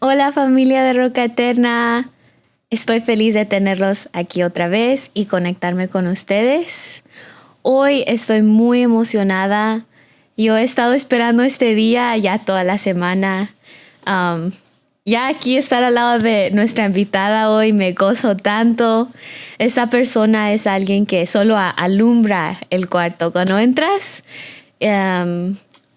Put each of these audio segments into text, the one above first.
Hola familia de Roca Eterna, estoy feliz de tenerlos aquí otra vez y conectarme con ustedes. Hoy estoy muy emocionada, yo he estado esperando este día ya toda la semana. Um, ya aquí estar al lado de nuestra invitada hoy me gozo tanto. Esa persona es alguien que solo alumbra el cuarto. Cuando entras,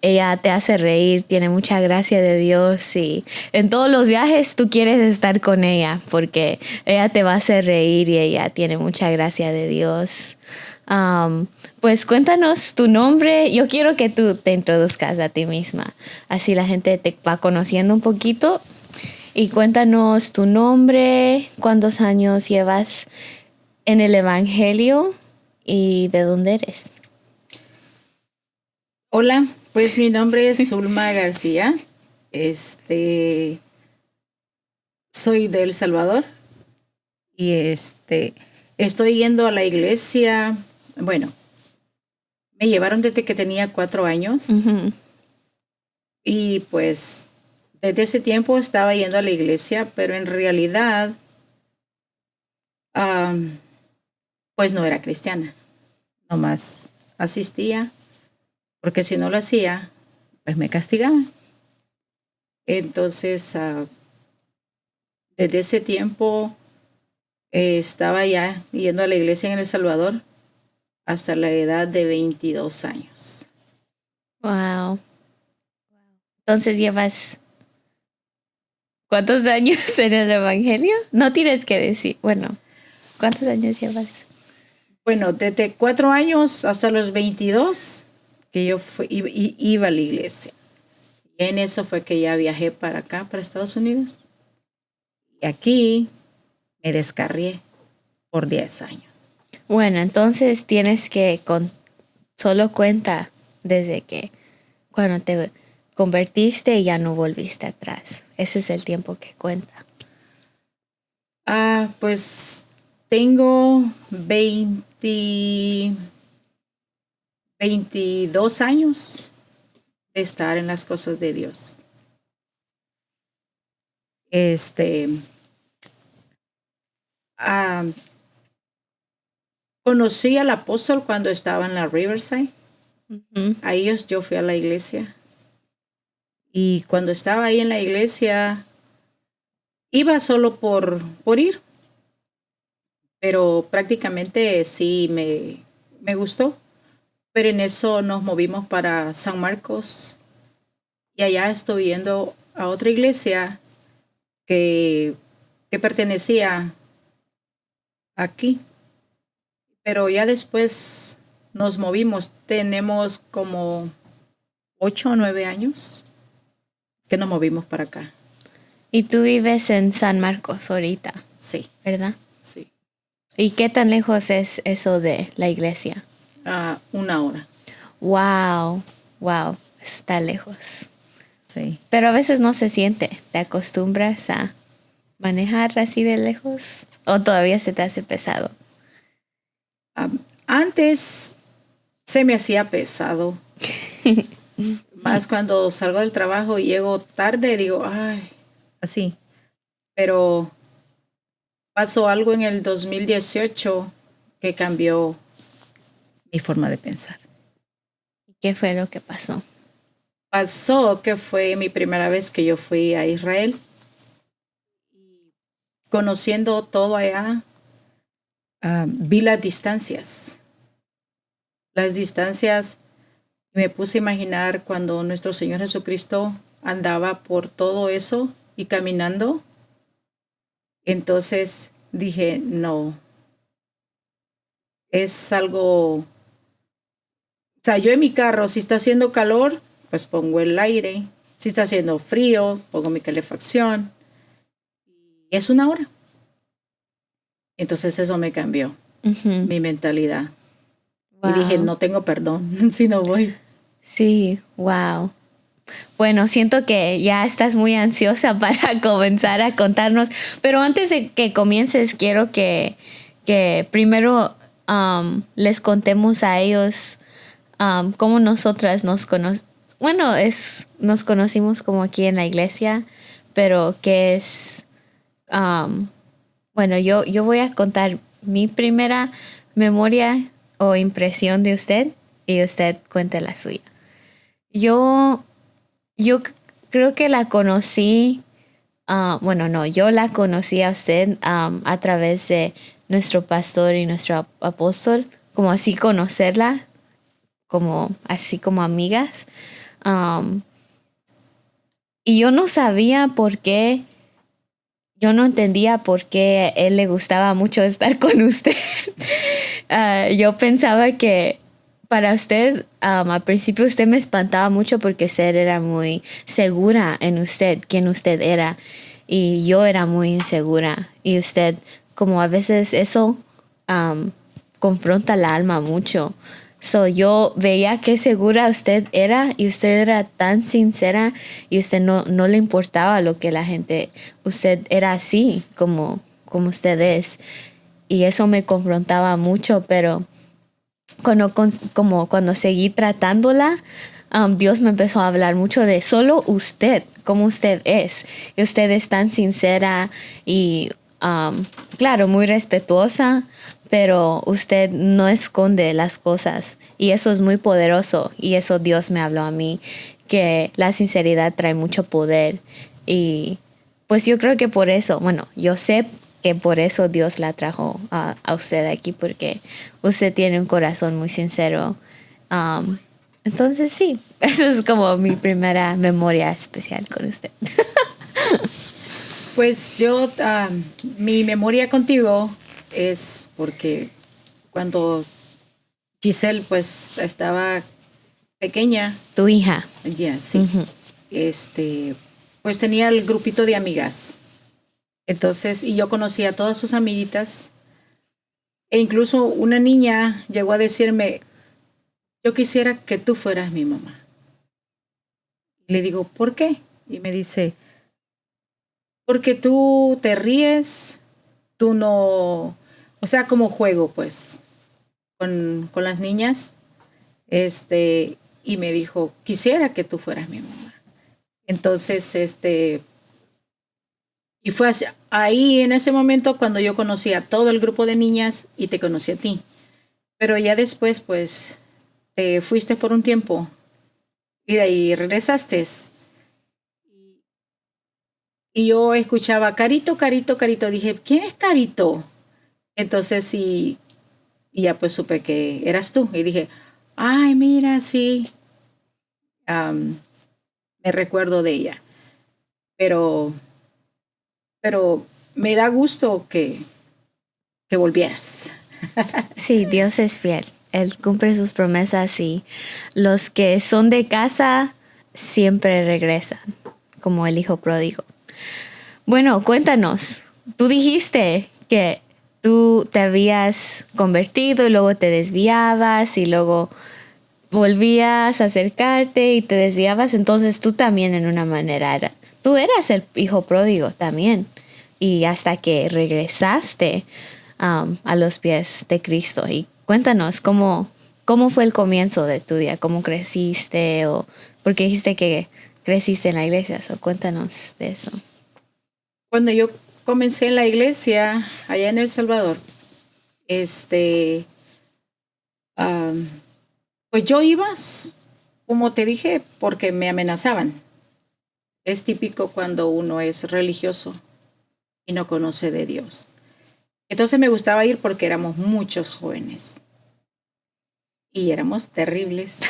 ella te hace reír, tiene mucha gracia de Dios y en todos los viajes tú quieres estar con ella porque ella te va a hacer reír y ella tiene mucha gracia de Dios. Pues cuéntanos tu nombre. Yo quiero que tú te introduzcas a ti misma. Así la gente te va conociendo un poquito. Y cuéntanos tu nombre, cuántos años llevas en el Evangelio y de dónde eres. Hola, pues mi nombre es Zulma García. Soy de El Salvador y estoy yendo a la iglesia. Bueno, me llevaron desde que tenía 4 años y pues desde ese tiempo estaba yendo a la iglesia, pero en realidad pues no era cristiana. Nomás asistía porque si no lo hacía, pues me castigaban. Entonces, desde ese tiempo estaba ya yendo a la iglesia en El Salvador hasta la edad de 22 años. Wow. Entonces llevas ¿cuántos años en el Evangelio? No tienes que decir. Bueno, ¿cuántos años llevas? Bueno, desde 4 años hasta los 22 que yo iba a la iglesia. Y en eso fue que ya viajé para acá, para Estados Unidos. Y aquí me descarrié por 10 años. Bueno, entonces tienes que solo cuenta desde que cuando te convertiste y ya no volviste atrás. Ese es el tiempo que cuenta. Pues tengo 22 años de estar en las cosas de Dios. Conocí al apóstol cuando estaba en la Riverside. Ahí yo fui a la iglesia. Y cuando estaba ahí en la iglesia, iba solo por ir. Pero prácticamente sí me gustó. Pero en eso nos movimos para San Marcos. Y allá estoy yendo a otra iglesia que pertenecía aquí. Pero ya después nos movimos. Tenemos como 8 o 9 años que nos movimos para acá. Y tú vives en San Marcos ahorita. Sí. ¿Verdad? Sí. ¿Y qué tan lejos es eso de la iglesia? 1 hora. Wow, está lejos. Sí. Pero a veces no se siente. ¿Te acostumbras a manejar así de lejos? ¿O todavía se te hace pesado? Antes se me hacía pesado. Más cuando salgo del trabajo y llego tarde, digo, ay, así. Pero pasó algo en el 2018 que cambió mi forma de pensar. ¿Qué fue lo que pasó? Pasó que fue mi primera vez que yo fui a Israel. Conociendo todo allá, vi las distancias. Me puse a imaginar cuando nuestro Señor Jesucristo andaba por todo eso y caminando. Entonces dije, no, es algo. O sea, yo en mi carro, si está haciendo calor, pues pongo el aire. Si está haciendo frío, pongo mi calefacción. Y es 1 hora. Entonces eso me cambió mi mentalidad. Wow. Y dije, no tengo perdón si no voy. Sí, wow. Bueno, siento que ya estás muy ansiosa para comenzar a contarnos, pero antes de que comiences, quiero que primero les contemos a ellos cómo nosotras nos conocimos como aquí en la iglesia, pero que es, bueno, yo voy a contar mi primera memoria o impresión de usted y usted cuente la suya. Yo, yo creo que la conocí, bueno, no, yo la conocí a usted a través de nuestro pastor y nuestro apóstol, como así conocerla, como así como amigas. Um, y yo no sabía por qué, yo no entendía por qué a él le gustaba mucho estar con usted. Yo pensaba que para usted, al principio usted me espantaba mucho porque usted era muy segura en usted, quién usted era. Y yo era muy insegura. Y usted, como a veces eso confronta el alma mucho. So, yo veía qué segura usted era y usted era tan sincera y usted no le importaba lo que la gente, usted era así como usted es. Y eso me confrontaba mucho, pero cuando seguí tratándola, Dios me empezó a hablar mucho de solo usted, como usted es. Y usted es tan sincera y, claro, muy respetuosa, pero usted no esconde las cosas. Y eso es muy poderoso. Y eso Dios me habló a mí, que la sinceridad trae mucho poder. Y pues yo creo que por eso, bueno, yo sé que por eso Dios la trajo a usted aquí, porque usted tiene un corazón muy sincero. Entonces sí, eso es como mi primera memoria especial con usted. Pues yo, mi memoria contigo es porque cuando Giselle pues estaba pequeña, Tu hija. ya sí, pues tenía el grupito de amigas. Entonces, y yo conocía a todas sus amiguitas. E incluso una niña llegó a decirme, yo quisiera que tú fueras mi mamá. Le digo, ¿por qué? Y me dice, porque tú te ríes, tú no, o sea, como juego, pues, con las niñas. Y me dijo, quisiera que tú fueras mi mamá. Entonces, y fue ahí en ese momento cuando yo conocí a todo el grupo de niñas y te conocí a ti. Pero ya después, pues, te fuiste por un tiempo y de ahí regresaste. Y yo escuchaba, Carito, Carito, Carito. Dije, ¿quién es Carito? Entonces, y ya pues supe que eras tú. Y dije, ay, mira, sí, me recuerdo de ella. Pero me da gusto que volvieras. Sí, Dios es fiel. Él cumple sus promesas y los que son de casa siempre regresan, como el hijo pródigo. Bueno, cuéntanos. Tú dijiste que tú te habías convertido y luego te desviabas y luego volvías a acercarte y te desviabas. Entonces tú también en una manera tú eras el hijo pródigo también. Y hasta que regresaste a los pies de Cristo. Y cuéntanos cómo fue el comienzo de tu día, cómo creciste o porque dijiste que creciste en la iglesia. So, cuéntanos de eso. Cuando yo comencé en la iglesia allá en El Salvador, pues yo iba, como te dije, porque me amenazaban. Es típico cuando uno es religioso y no conoce de Dios. Entonces me gustaba ir porque éramos muchos jóvenes. Y éramos terribles,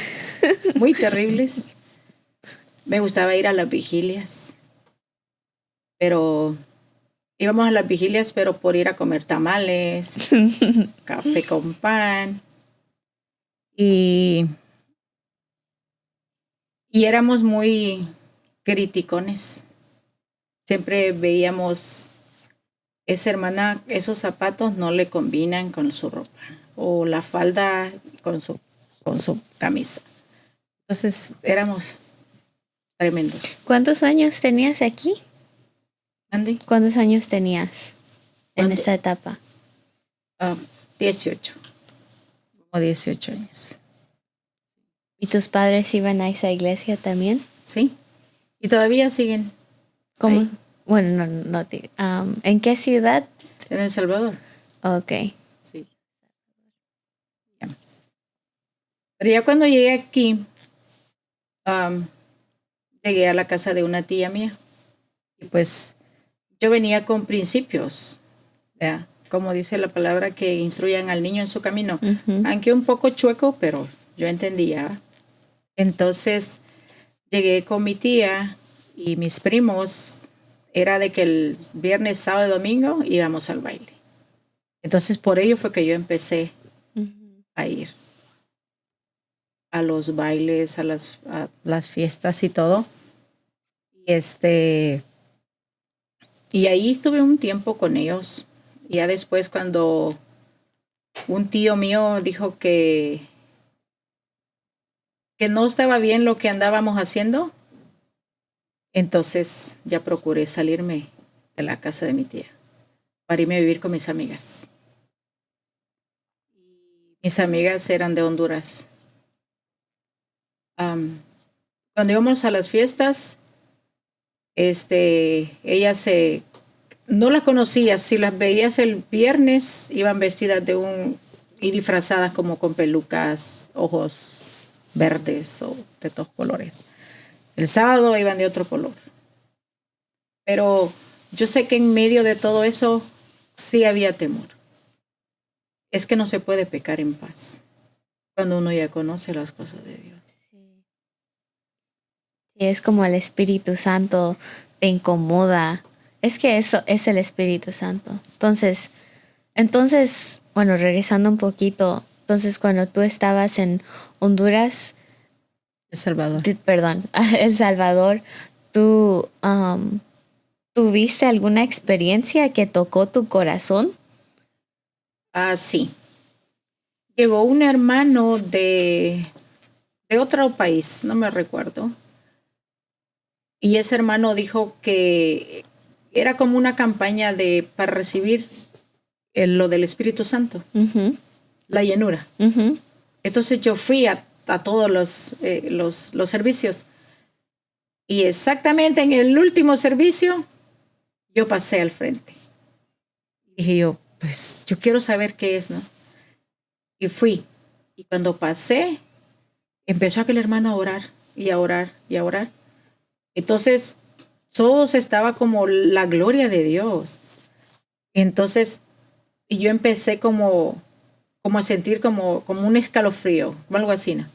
muy terribles. Me gustaba ir a las vigilias. Pero íbamos a las vigilias, pero por ir a comer tamales, café con pan. Y éramos muy criticones. Siempre veíamos, esa hermana, esos zapatos no le combinan con su ropa. O la falda con su camisa. Entonces éramos tremendos. ¿Cuántos años tenías aquí? Andy, ¿Cuántos años tenías en esa etapa? 18. Como 18 años. ¿Y tus padres iban a esa iglesia también? Sí. Y todavía siguen. ¿Cómo? ahí, Bueno, ¿en qué ciudad? en El Salvador. Ok. Sí. Pero ya cuando llegué aquí, am, llegué a la casa de una tía mía. Y pues yo venía con principios, ¿verdad? Como dice la palabra, que instruyan al niño en su camino. Ujú. Aunque un poco chueco, pero yo entendía. Entonces llegué con mi tía y mis primos. Era de que el viernes, sábado y domingo íbamos al baile. Entonces por ello fue que yo empecé Ujú. a ir a los bailes, a las fiestas y todo. Y y ahí estuve un tiempo con ellos. Y ya después cuando un tío mío dijo que no estaba bien lo que andábamos haciendo, entonces ya procuré salirme de la casa de mi tía para irme a vivir con mis amigas. Mis amigas eran de Honduras. Am, Cuando íbamos a las fiestas, ellas no las conocías. Si las veías el viernes, iban vestidas y disfrazadas como con pelucas, ojos verdes o de todos colores. El sábado iban de otro color. Pero yo sé que en medio de todo eso sí había temor. Es que no se puede pecar en paz cuando uno ya conoce las cosas de Dios. Sí. Y es como el Espíritu Santo te incomoda. Es que eso es el Espíritu Santo. Entonces, bueno, regresando un poquito, entonces cuando tú estabas en Honduras, El Salvador. perdón, El Salvador, tú tuviste alguna experiencia que tocó tu corazón. Ah, sí. Llegó un hermano de otro país, no me recuerdo. Y ese hermano dijo que era como una campaña para recibir lo del Espíritu Santo, Ujú, la llenura. ujú. Entonces yo fui a todos los servicios. Y exactamente en el último servicio, yo pasé al frente. Y dije yo, pues yo quiero saber qué es, ¿no? Y fui. Y cuando pasé, empezó aquel hermano a orar y a orar y a orar. Entonces, todos estaba como la gloria de Dios. Entonces, y yo empecé como a sentir como un escalofrío, o algo así, ¿no?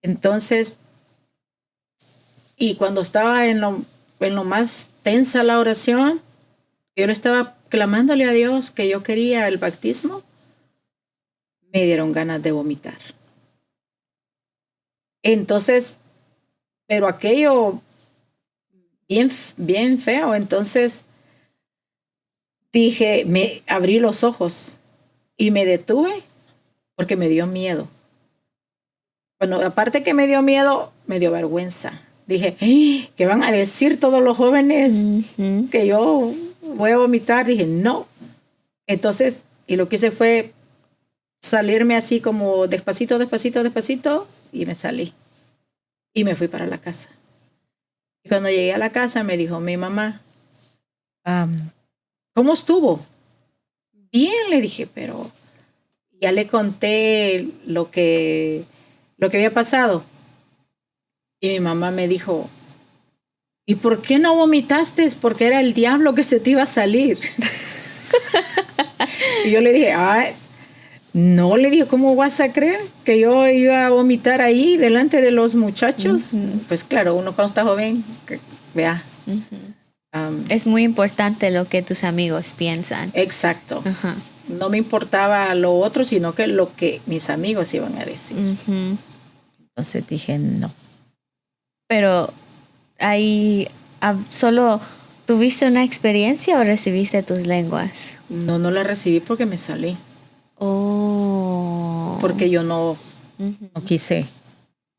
Entonces, y cuando estaba en lo más tensa la oración, yo le estaba clamándole a Dios que yo quería el bautismo, me dieron ganas de vomitar. Entonces, pero aquello bien, bien feo. Entonces dije, me abrí los ojos y me detuve porque me dio miedo. Bueno, aparte que me dio miedo, me dio vergüenza. Dije, ¿qué van a decir todos los jóvenes Ujú. que yo voy a vomitar? Dije, no. Entonces, y lo que hice fue salirme así como despacito, despacito, despacito, y me salí. Y me fui para la casa. Y cuando llegué a la casa me dijo mi mamá, ¿cómo estuvo? Bien, le dije, pero ya le conté lo que había pasado. Y mi mamá me dijo, ¿y por qué no vomitaste? Porque era el diablo que se te iba a salir. Y yo le dije, no, le dije, ¿cómo vas a creer que yo iba a vomitar ahí delante de los muchachos? Ujú, Pues claro, uno cuando está joven, vea. ujú. um, Es muy importante lo que tus amigos piensan. exacto. Ajá. No me importaba lo otro, sino que lo que mis amigos iban a decir. Ujú. Entonces dije, no. Pero ahí solo tuviste una experiencia o recibiste tus lenguas. No, no la recibí porque me salí. Oh. Porque yo no Ujú. quise.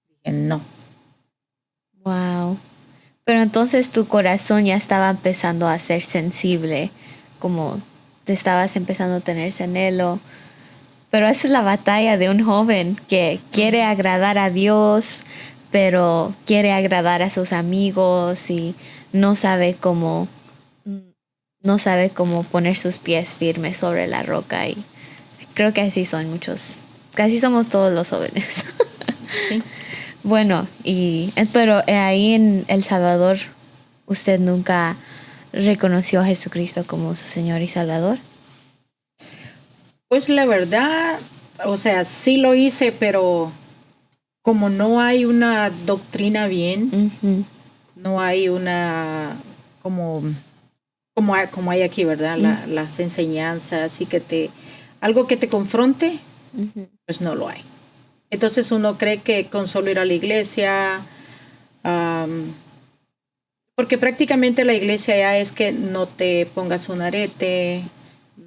Dije, no. Wow. Pero entonces tu corazón ya estaba empezando a ser sensible, como te estabas empezando a tener ese anhelo. Pero esa es la batalla de un joven que quiere agradar a Dios, pero quiere agradar a sus amigos y no sabe cómo, no sabe cómo poner sus pies firmes sobre la roca. Y creo que así son muchos, casi somos todos los jóvenes. Sí. Bueno, pero ahí en El Salvador, ¿usted nunca reconoció a Jesucristo como su Señor y Salvador? Pues la verdad, o sea, sí lo hice, pero como no hay una doctrina bien, Ujú, no hay una como hay aquí, ¿verdad? Las enseñanzas y algo que te confronte, ujú. pues no lo hay. Entonces uno cree que con solo ir a la iglesia, porque prácticamente la iglesia ya es que no te pongas un arete,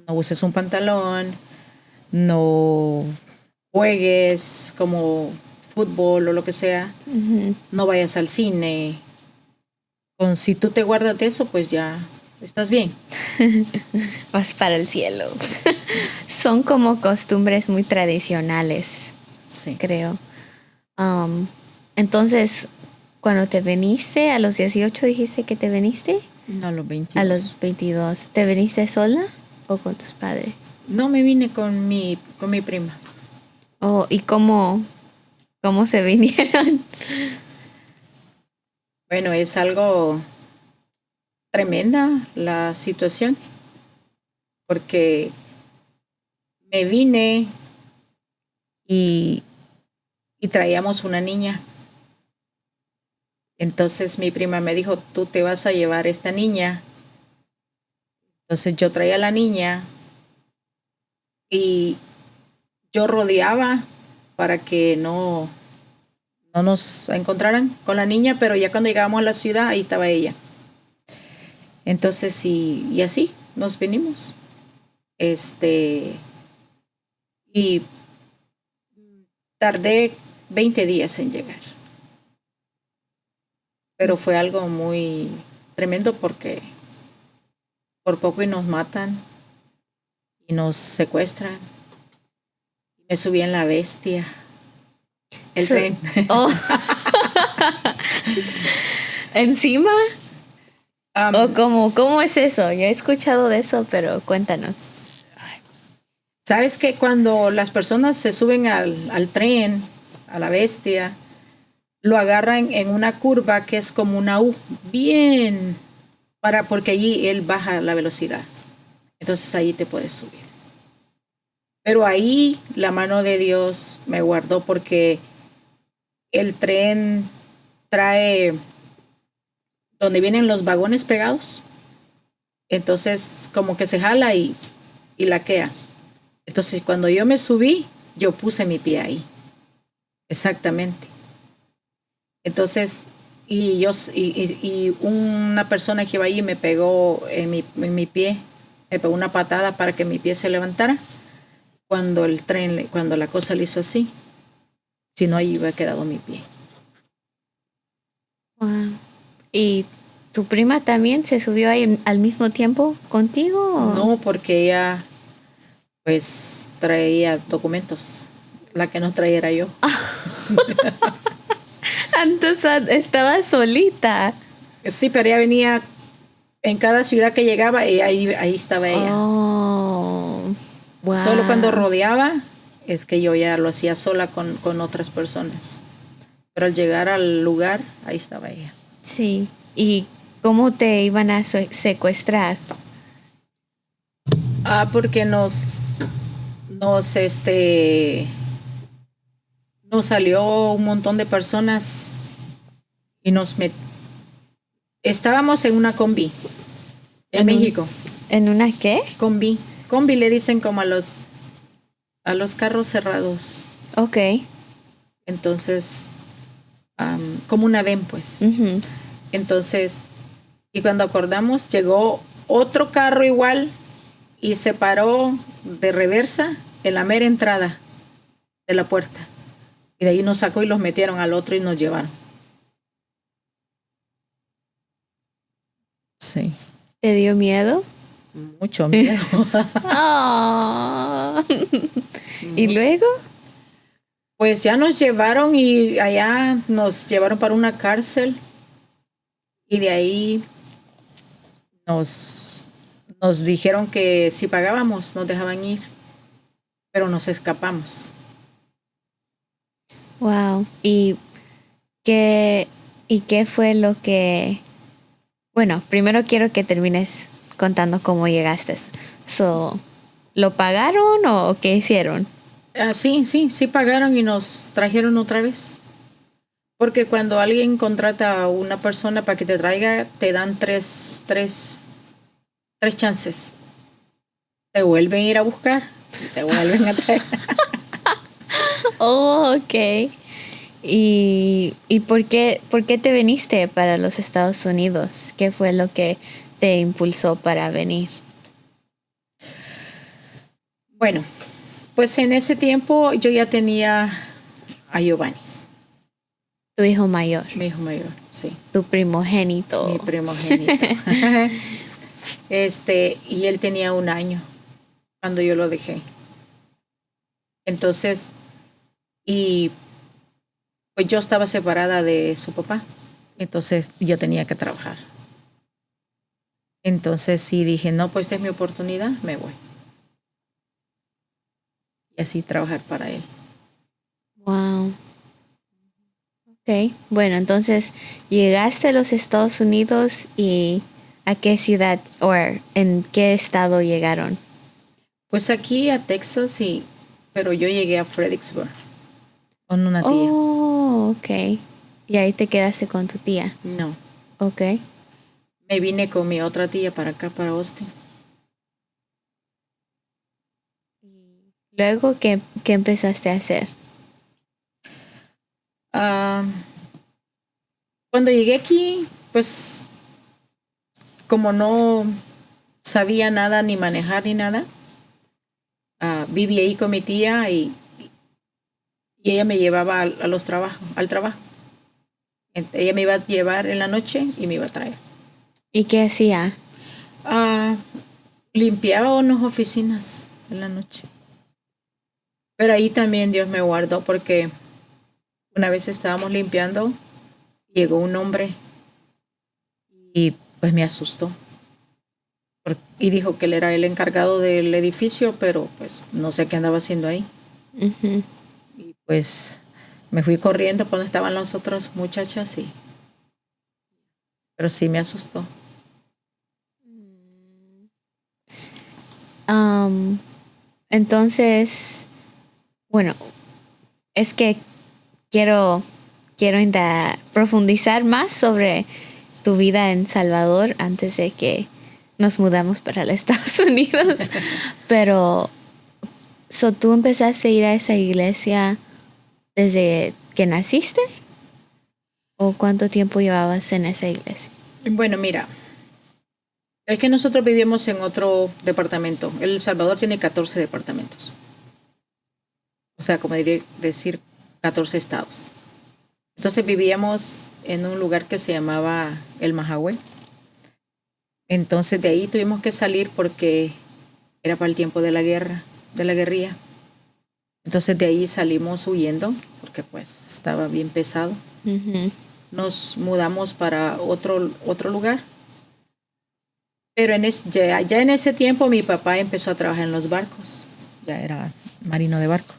no uses un pantalón, no juegues como fútbol o lo que sea, Ujú. no vayas al cine. Si tú te guardas de eso, pues ya estás bien. Vas para el cielo. Sí, sí. Son como costumbres muy tradicionales, Sí. creo. Entonces, cuando te viniste a los 18, dijiste que te viniste No, los a 22. los 22. ¿Te viniste sola o con tus padres? No, me vine con mi prima. Oh, ¿y cómo se vinieron? Bueno, es algo tremenda la situación, porque me vine y, y traíamos una niña. Entonces mi prima me dijo, tú te vas a llevar esta niña. Entonces yo traía a la niña y yo rodeaba para que no nos encontraran con la niña, pero ya cuando llegamos a la ciudad, ahí estaba ella. Entonces, y así nos vinimos. Y tardé 20 días en llegar. Pero fue algo muy tremendo porque por poco y nos matan y nos secuestran. Me subí en la bestia, el tren. Oh, ¿encima? ¿O cómo es eso? Yo he escuchado de eso, pero cuéntanos. ¿Sabes que cuando las personas se suben al tren, a la bestia, lo agarran en una curva que es como una U, bien, porque allí él baja la velocidad. Entonces ahí te puedes subir. Pero ahí la mano de Dios me guardó porque el tren trae donde vienen los vagones pegados. Entonces como que se jala y laquea. Entonces cuando yo me subí, yo puse mi pie ahí. Exactamente. Entonces, y una persona que iba allí me pegó en mi pie, me pegó una patada para que mi pie se levantara cuando la cosa le hizo así. Si no, ahí hubiera quedado mi pie. Wow. ¿Y tu prima también se subió ahí al mismo tiempo contigo? No, porque ella pues traía documentos. La que no traía era yo. Entonces estaba solita. Sí, pero ella venía en cada ciudad que llegaba y ahí estaba ella. Oh, wow. Solo cuando rodeaba es que yo ya lo hacía sola con otras personas. Pero al llegar al lugar, ahí estaba ella. Sí. ¿Y cómo te iban a secuestrar? Porque nos salió un montón de personas y estábamos en una combi en México. ¿En una qué? Combi le dicen como a los carros cerrados. Ok. Entonces, como una ven, pues. Ujú. Entonces, y cuando acordamos, llegó otro carro igual y se paró de reversa en la mera entrada de la puerta. Y de ahí nos sacó y los metieron al otro y nos llevaron. Sí. ¿Te dio miedo? Mucho miedo. Oh. ¿Y luego? Pues ya nos llevaron y allá nos llevaron para una cárcel. Y de ahí Nos, nos dijeron que si pagábamos nos dejaban ir, pero nos escapamos. Wow. ¿Qué, ¿Y qué fue lo que... Bueno, primero quiero que termines contando cómo llegaste. So, ¿lo pagaron o qué hicieron? Sí pagaron y nos trajeron otra vez. Porque cuando alguien contrata a una persona para que te traiga, te dan tres chances. Te vuelven a ir a buscar y te vuelven a traer. Oh, ok. ¿Y por qué te viniste para los Estados Unidos? ¿Qué fue lo que te impulsó para venir? Bueno, pues en ese tiempo yo ya tenía a Giovanni, Tu hijo mayor, mi hijo mayor, sí, tu mi primogénito. primogénito. Y él tenía 1 año cuando yo lo dejé. Entonces, y pues yo estaba separada de su papá. Entonces yo tenía que trabajar. Entonces sí dije, no, pues esta es mi oportunidad, me voy. Y así trabajar para él. Wow. Ok. Bueno, entonces llegaste a los Estados Unidos y ¿a qué ciudad o en qué estado llegaron? Pues aquí a Texas, sí, pero yo llegué a Fredericksburg con una tía. Oh, ok. Y ahí te quedaste con tu tía. No, Ok. me vine con mi otra tía para acá, para Austin. Luego, ¿qué empezaste a hacer? Ah, cuando llegué aquí, pues como no sabía nada, ni manejar ni nada, viví ahí con mi tía y ella me llevaba al trabajo. Ella me iba a llevar en la noche y me iba a traer. ¿Y qué hacía? Ah, limpiaba unas oficinas en la noche. Pero ahí también Dios me guardó porque una vez estábamos limpiando, llegó un hombre y pues me asustó. Y dijo que él era el encargado del edificio, pero pues no sé qué andaba haciendo ahí. Ujú. Y pues me fui corriendo por donde estaban las otras muchachas, pero sí me asustó. Am, entonces, bueno, es que quiero, profundizar más sobre tu vida en Salvador antes de que nos mudamos para los Estados Unidos. Pero, ¿tú empezaste a ir a esa iglesia desde que naciste? ¿O cuánto tiempo llevabas en esa iglesia? Bueno, mira, es que nosotros vivíamos en otro departamento. El Salvador tiene 14 departamentos. O sea, como decir 14 estados. Entonces vivíamos en un lugar que se llamaba El Majagüe. Entonces de ahí tuvimos que salir porque era para el tiempo de la guerra, de la guerrilla. Entonces de ahí salimos huyendo porque pues estaba bien pesado. Ujú. Nos mudamos para otro lugar. Pero ya en ese tiempo mi papá empezó a trabajar en los barcos. Ya era marino de barco.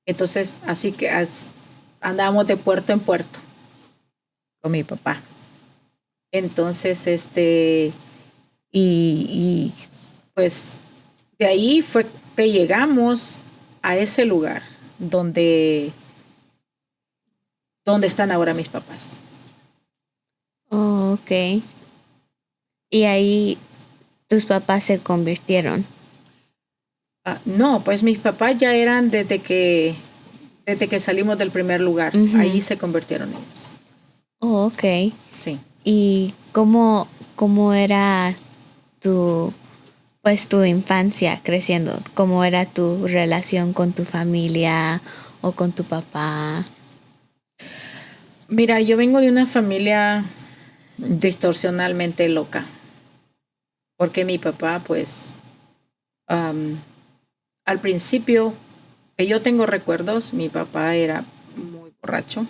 Entonces así que andábamos de puerto en puerto con mi papá. Entonces, y pues de ahí fue que llegamos a ese lugar donde están ahora mis papás. Oh, ok. Y ahí tus papás se convirtieron. No, pues mis papás ya eran desde que salimos del primer lugar. Ujú. Ahí se convirtieron ellos. Oh, ok. Sí. ¿Y cómo era tu, tu infancia creciendo? ¿Cómo era tu relación con tu familia o con tu papá? Mira, yo vengo de una familia distorsionalmente loca. Porque mi papá, pues, al principio, que yo tengo recuerdos, mi papá era muy borracho.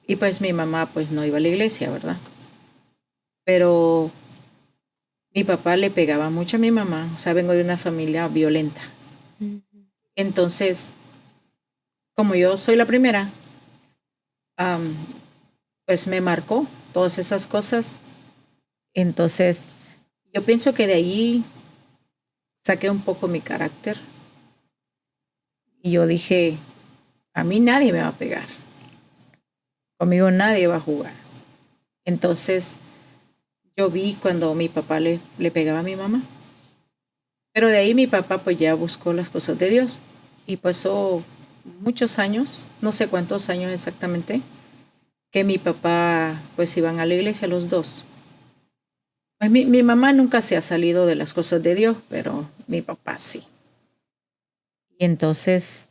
Y pues mi mamá, pues, no iba a la iglesia, ¿verdad? pero mi papá le pegaba mucho a mi mamá. O sea, vengo de una familia violenta. Ujú. Entonces, como yo soy la primera, am, pues me marcó todas esas cosas. Entonces, yo pienso que de ahí saqué un poco mi carácter y yo dije, a mí nadie me va a pegar, conmigo nadie va a jugar. Entonces, yo vi cuando mi papá le pegaba a mi mamá, pero de ahí mi papá pues ya buscó las cosas de Dios y pasó muchos años, no sé cuántos años exactamente, que mi papá pues iban a la iglesia los dos. Pues mi mamá nunca se ha salido de las cosas de Dios, pero mi papá sí. Y entonces,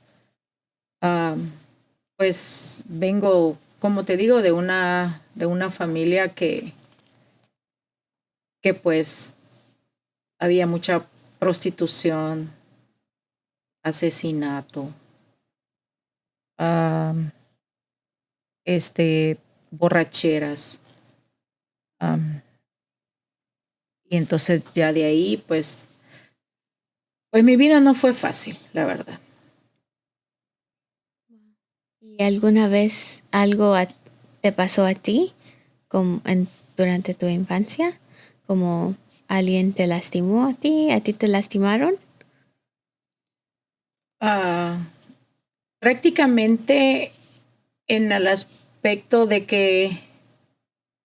ah, pues vengo, como te digo, de una familia que pues había mucha prostitución, asesinato, ah, borracheras. ah, y entonces ya de ahí, pues mi vida no fue fácil, la verdad. ¿Y alguna vez te pasó a ti durante tu infancia? ¿Como alguien te lastimó a ti te lastimaron? Ah, prácticamente en el aspecto de que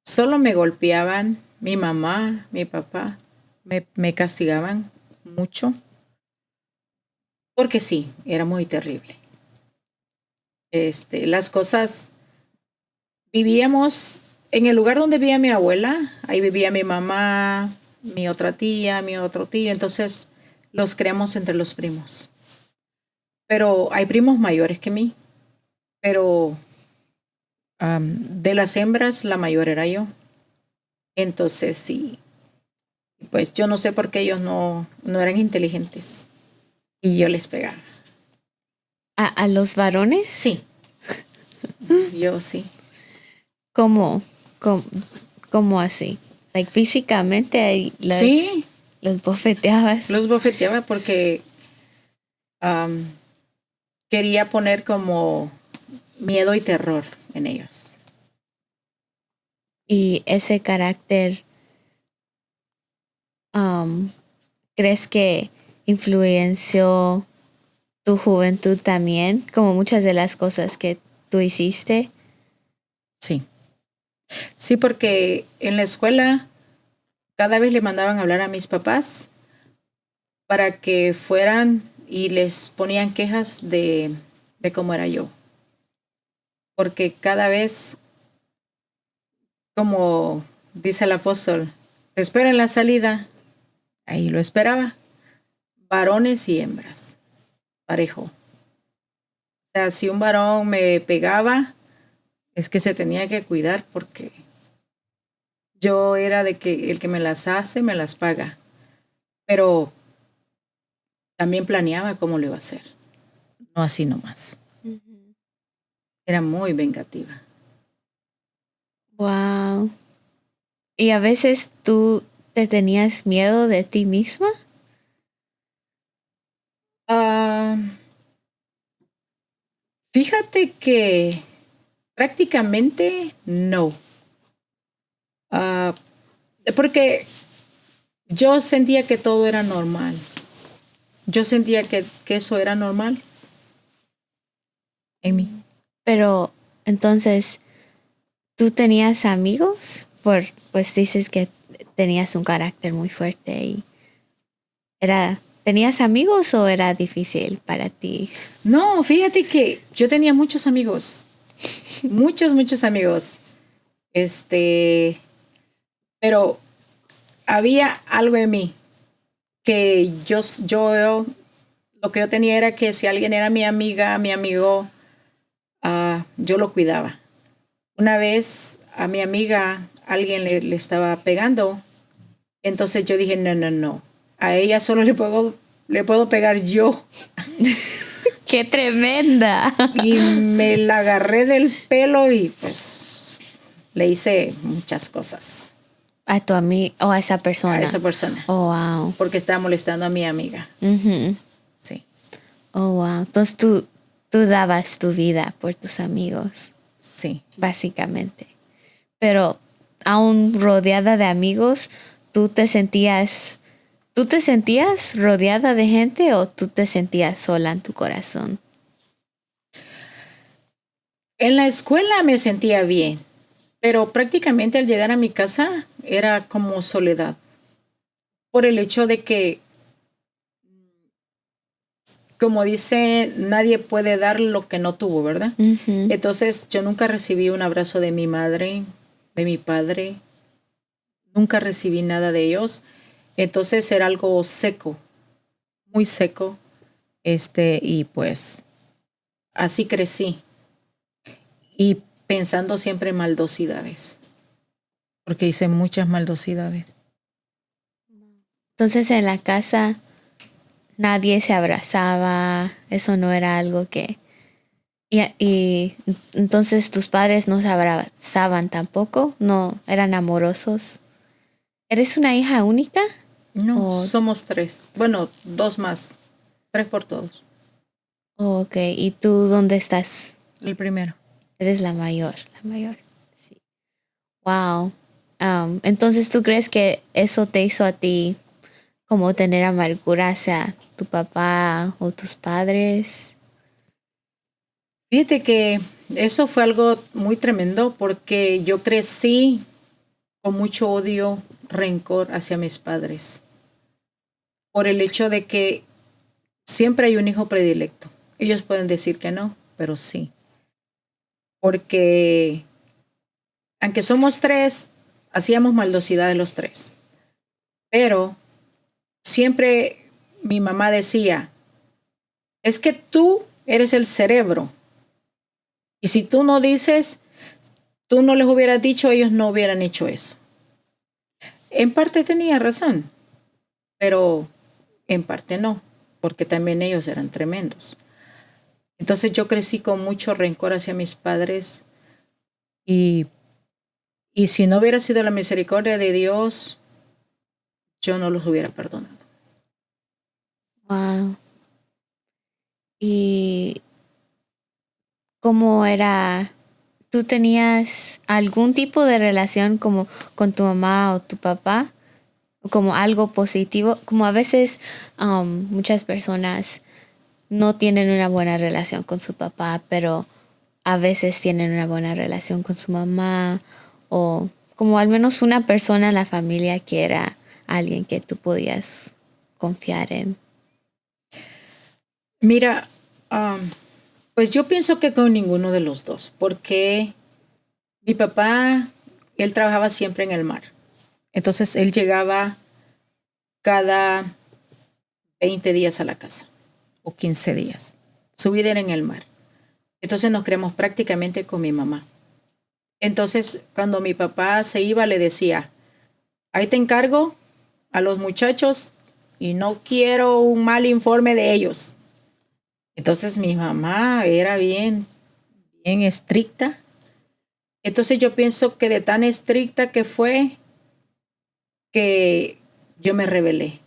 solo me golpeaban mi mamá, mi papá, me castigaban mucho, porque sí, era muy terrible. Las cosas, vivíamos en el lugar donde vivía mi abuela, ahí vivía mi mamá, mi otra tía, mi otro tío, entonces los creamos entre los primos. Pero hay primos mayores que mí, pero de las hembras la mayor era yo. Entonces sí, pues yo no sé por qué ellos no eran inteligentes y yo les pegaba. ¿A los varones? Sí, yo sí. ¿Cómo? ¿Cómo, cómo así? Like, físicamente ahí Sí, los bofeteabas. los bofeteaba porque am, quería poner como miedo y terror en ellos. Y ese carácter, um, ¿crees que influenció tu juventud también? Como muchas de las cosas que tú hiciste. Sí, sí, porque en la escuela cada vez le mandaban a hablar a mis papás para que fueran y les ponían quejas de cómo era yo. Porque cada vez, como dice el apóstol, te espera en la salida, ahí lo esperaba, varones y hembras, parejo. O sea, si un varón me pegaba, es que se tenía que cuidar porque yo era de que el que me las hace, me las paga. Pero también planeaba cómo lo iba a hacer, no así nomás. Era muy vengativa. Wow. ¿Y a veces tú te tenías miedo de ti misma? Ah, fíjate que prácticamente no. Ah, porque yo sentía que todo era normal. Yo sentía que eso era normal en mí. Pero entonces, ¿tú tenías amigos? Pues dices que tenías un carácter muy fuerte y ¿tenías amigos o era difícil para ti? No, fíjate que yo tenía muchos amigos. Muchos amigos. Pero había algo en mí que lo que yo tenía era que si alguien era mi amiga, mi amigo, yo lo cuidaba. Una vez a mi amiga alguien le estaba pegando, entonces yo dije, no, a ella solo le puedo pegar yo. ¡Qué tremenda! Y me la agarré del pelo y pues le hice muchas cosas. A tu amigo o a esa persona. A esa persona. Oh, wow. Porque estaba molestando a mi amiga. Ujú. Sí. Oh, wow. Entonces tú dabas tu vida por tus amigos, Sí. básicamente. Pero aún rodeada de amigos, ¿tú te sentías rodeada de gente o tú te sentías sola en tu corazón? En la escuela me sentía bien, pero prácticamente al llegar a mi casa era como soledad. Por el hecho de que, como dice, nadie puede dar lo que no tuvo, ¿verdad? Ujú. Entonces yo nunca recibí un abrazo de mi madre, de mi padre, nunca recibí nada de ellos. Entonces era algo seco, muy seco. Y pues así crecí. Y pensando siempre en maldosidades, porque hice muchas maldosidades. Entonces en la casa nadie se abrazaba, eso no era algo que... Y entonces tus padres no se abrazaban tampoco, no eran amorosos. ¿Eres una hija única? No, O, somos 3. Bueno, 2 más. 3 por todos. ok, ¿y tú dónde estás? El primero. Eres la mayor. Sí. Wow. Entonces, ¿tú crees que eso te hizo a ti como tener amargura hacia tu papá o tus padres? Fíjate que eso fue algo muy tremendo porque yo crecí con mucho odio, rencor hacia mis padres. Por el hecho de que siempre hay un hijo predilecto. Ellos pueden decir que no, pero sí. Porque aunque somos 3, hacíamos maldosidades los 3. Pero siempre mi mamá decía, es que tú eres el cerebro. Y si tú no dices, tú no les hubieras dicho, ellos no hubieran hecho eso. En parte tenía razón, pero en parte no, porque también ellos eran tremendos. Entonces yo crecí con mucho rencor hacia mis padres y, y si no hubiera sido la misericordia de Dios, yo no los hubiera perdonado. Wow. ¿Y cómo era? ¿Tú tenías algún tipo de relación como con tu mamá o tu papá? Como algo positivo, como a veces muchas personas no tienen una buena relación con su papá, pero a veces tienen una buena relación con su mamá o como al menos una persona en la familia que era alguien que tú podías confiar en. Mira, pues yo pienso que con ninguno de los dos, porque mi papá, él trabajaba siempre en el mar. Entonces él llegaba cada 20 días a la casa o 15 días. Su vida era en el mar. Entonces nos creamos prácticamente con mi mamá. Entonces cuando mi papá se iba le decía, ahí te encargo a los muchachos y no quiero un mal informe de ellos. Entonces mi mamá era bien estricta. Entonces yo pienso que de tan estricta que fue que yo me rebelé.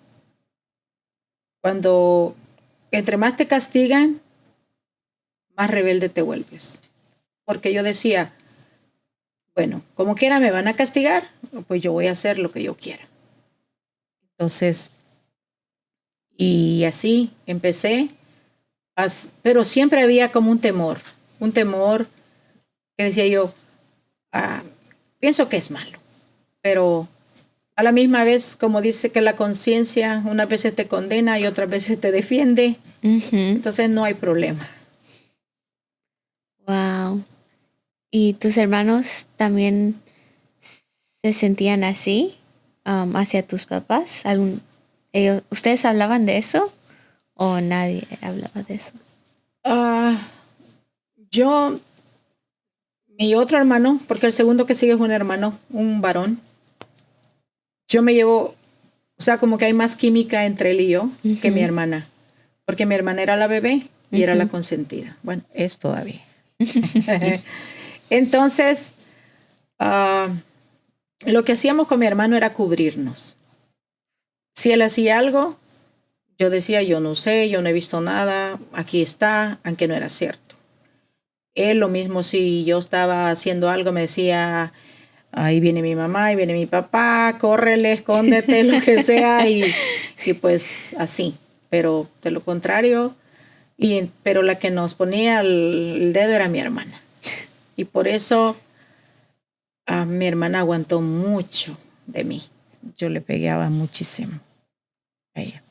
Cuando entre más te castigan, más rebelde te vuelves. Porque yo decía, bueno, como quiera me van a castigar, pues yo voy a hacer lo que yo quiera. Entonces, y así empecé, pero siempre había como un temor que decía yo, pienso que es malo, pero a la misma vez, como dice que la conciencia unas veces te condena y otras veces te defiende, entonces no hay problema. Wow. ¿Y tus hermanos también se sentían así hacia tus papás? ¿Ustedes hablaban de eso o nadie hablaba de eso? Yo, mi otro hermano, porque el segundo que sigue es un hermano, un varón, yo me llevo, o sea, como que hay más química entre él y yo que mi hermana, porque mi hermana era la bebé y era la consentida. Bueno, es todavía. Entonces, lo que hacíamos con mi hermano era cubrirnos. Si él hacía algo, yo decía, yo no sé, yo no he visto nada, aquí está, aunque no era cierto. Él lo mismo, si yo estaba haciendo algo, me decía, ahí viene mi mamá, ahí viene mi papá, córrele, escóndete, lo que sea, y pues así. Pero de lo contrario, pero la que nos ponía el dedo era mi hermana. Y por eso mi hermana aguantó mucho de mí. Yo le pegaba muchísimo a ella.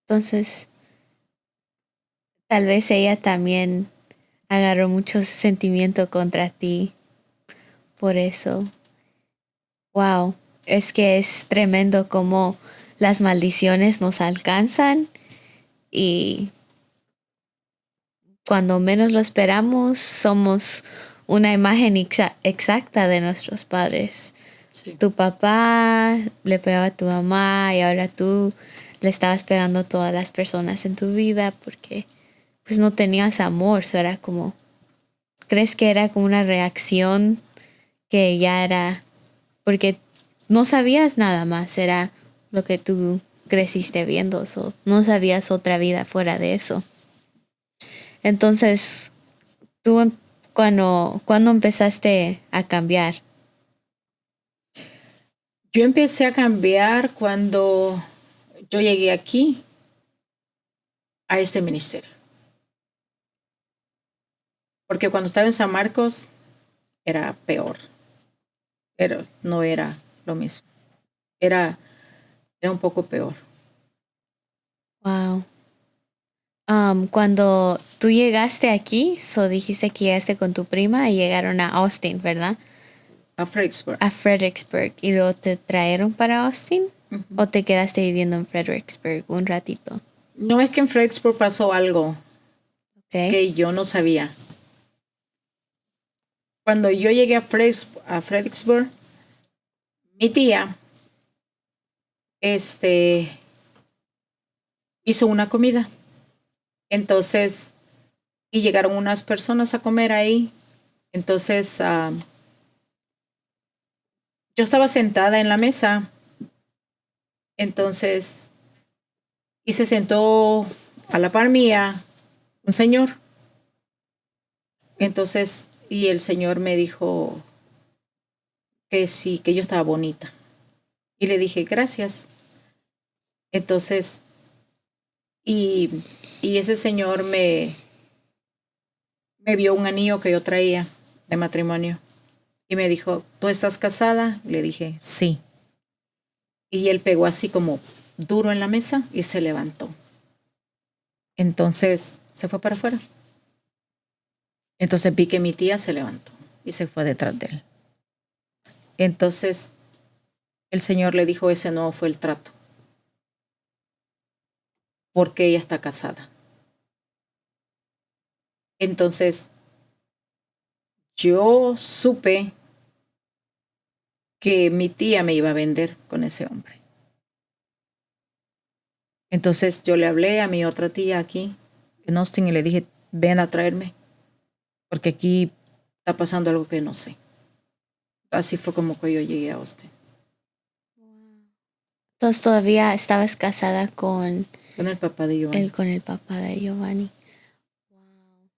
Entonces, tal vez ella también agarró mucho sentimiento contra ti por eso. Wow, es que es tremendo cómo las maldiciones nos alcanzan y cuando menos lo esperamos somos una imagen exacta de nuestros padres. Sí. Tu papá le pegaba a tu mamá y ahora tú le estabas pegando a todas las personas en tu vida porque pues no tenías amor, eso era como, crees que era como una reacción que ya era, porque no sabías nada más, era lo que tú creciste viendo, no sabías otra vida fuera de eso. Entonces, tú cuando empezaste a cambiar. Yo empecé a cambiar cuando yo llegué aquí a este ministerio. Porque cuando estaba en San Marcos era peor. Pero no era lo mismo. Era un poco peor. Wow. Cuando tú llegaste aquí, dijiste que llegaste con tu prima y llegaron a Austin, ¿verdad? A Fredericksburg. A Fredericksburg. ¿Y luego te trajeron para Austin? Uh-huh. ¿O te quedaste viviendo en Fredericksburg un ratito? No, es que en Fredericksburg pasó algo que yo no sabía. Cuando yo llegué a Fredericksburg, mi tía hizo una comida. Entonces, y llegaron unas personas a comer ahí. Entonces, yo estaba sentada en la mesa. Entonces, y se sentó a la par mía un señor. Entonces, y el señor me dijo que sí, que yo estaba bonita. Y le dije, gracias. Entonces, y ese señor me vio un anillo que yo traía de matrimonio. Y me dijo, ¿tú estás casada? Le dije, sí. Y él pegó así como duro en la mesa y se levantó. Entonces, se fue para afuera. Entonces vi que mi tía se levantó y se fue detrás de él. Entonces, el señor le dijo, ese no fue el trato. Porque ella está casada. Entonces, yo supe que mi tía me iba a vender con ese hombre. Entonces yo le hablé a mi otra tía aquí en Austin y le dije, ven a traerme, porque aquí está pasando algo que no sé. Así fue como que yo llegué a Austin. Entonces todavía estabas casada con el papá de Giovanni. Con el papá de Giovanni.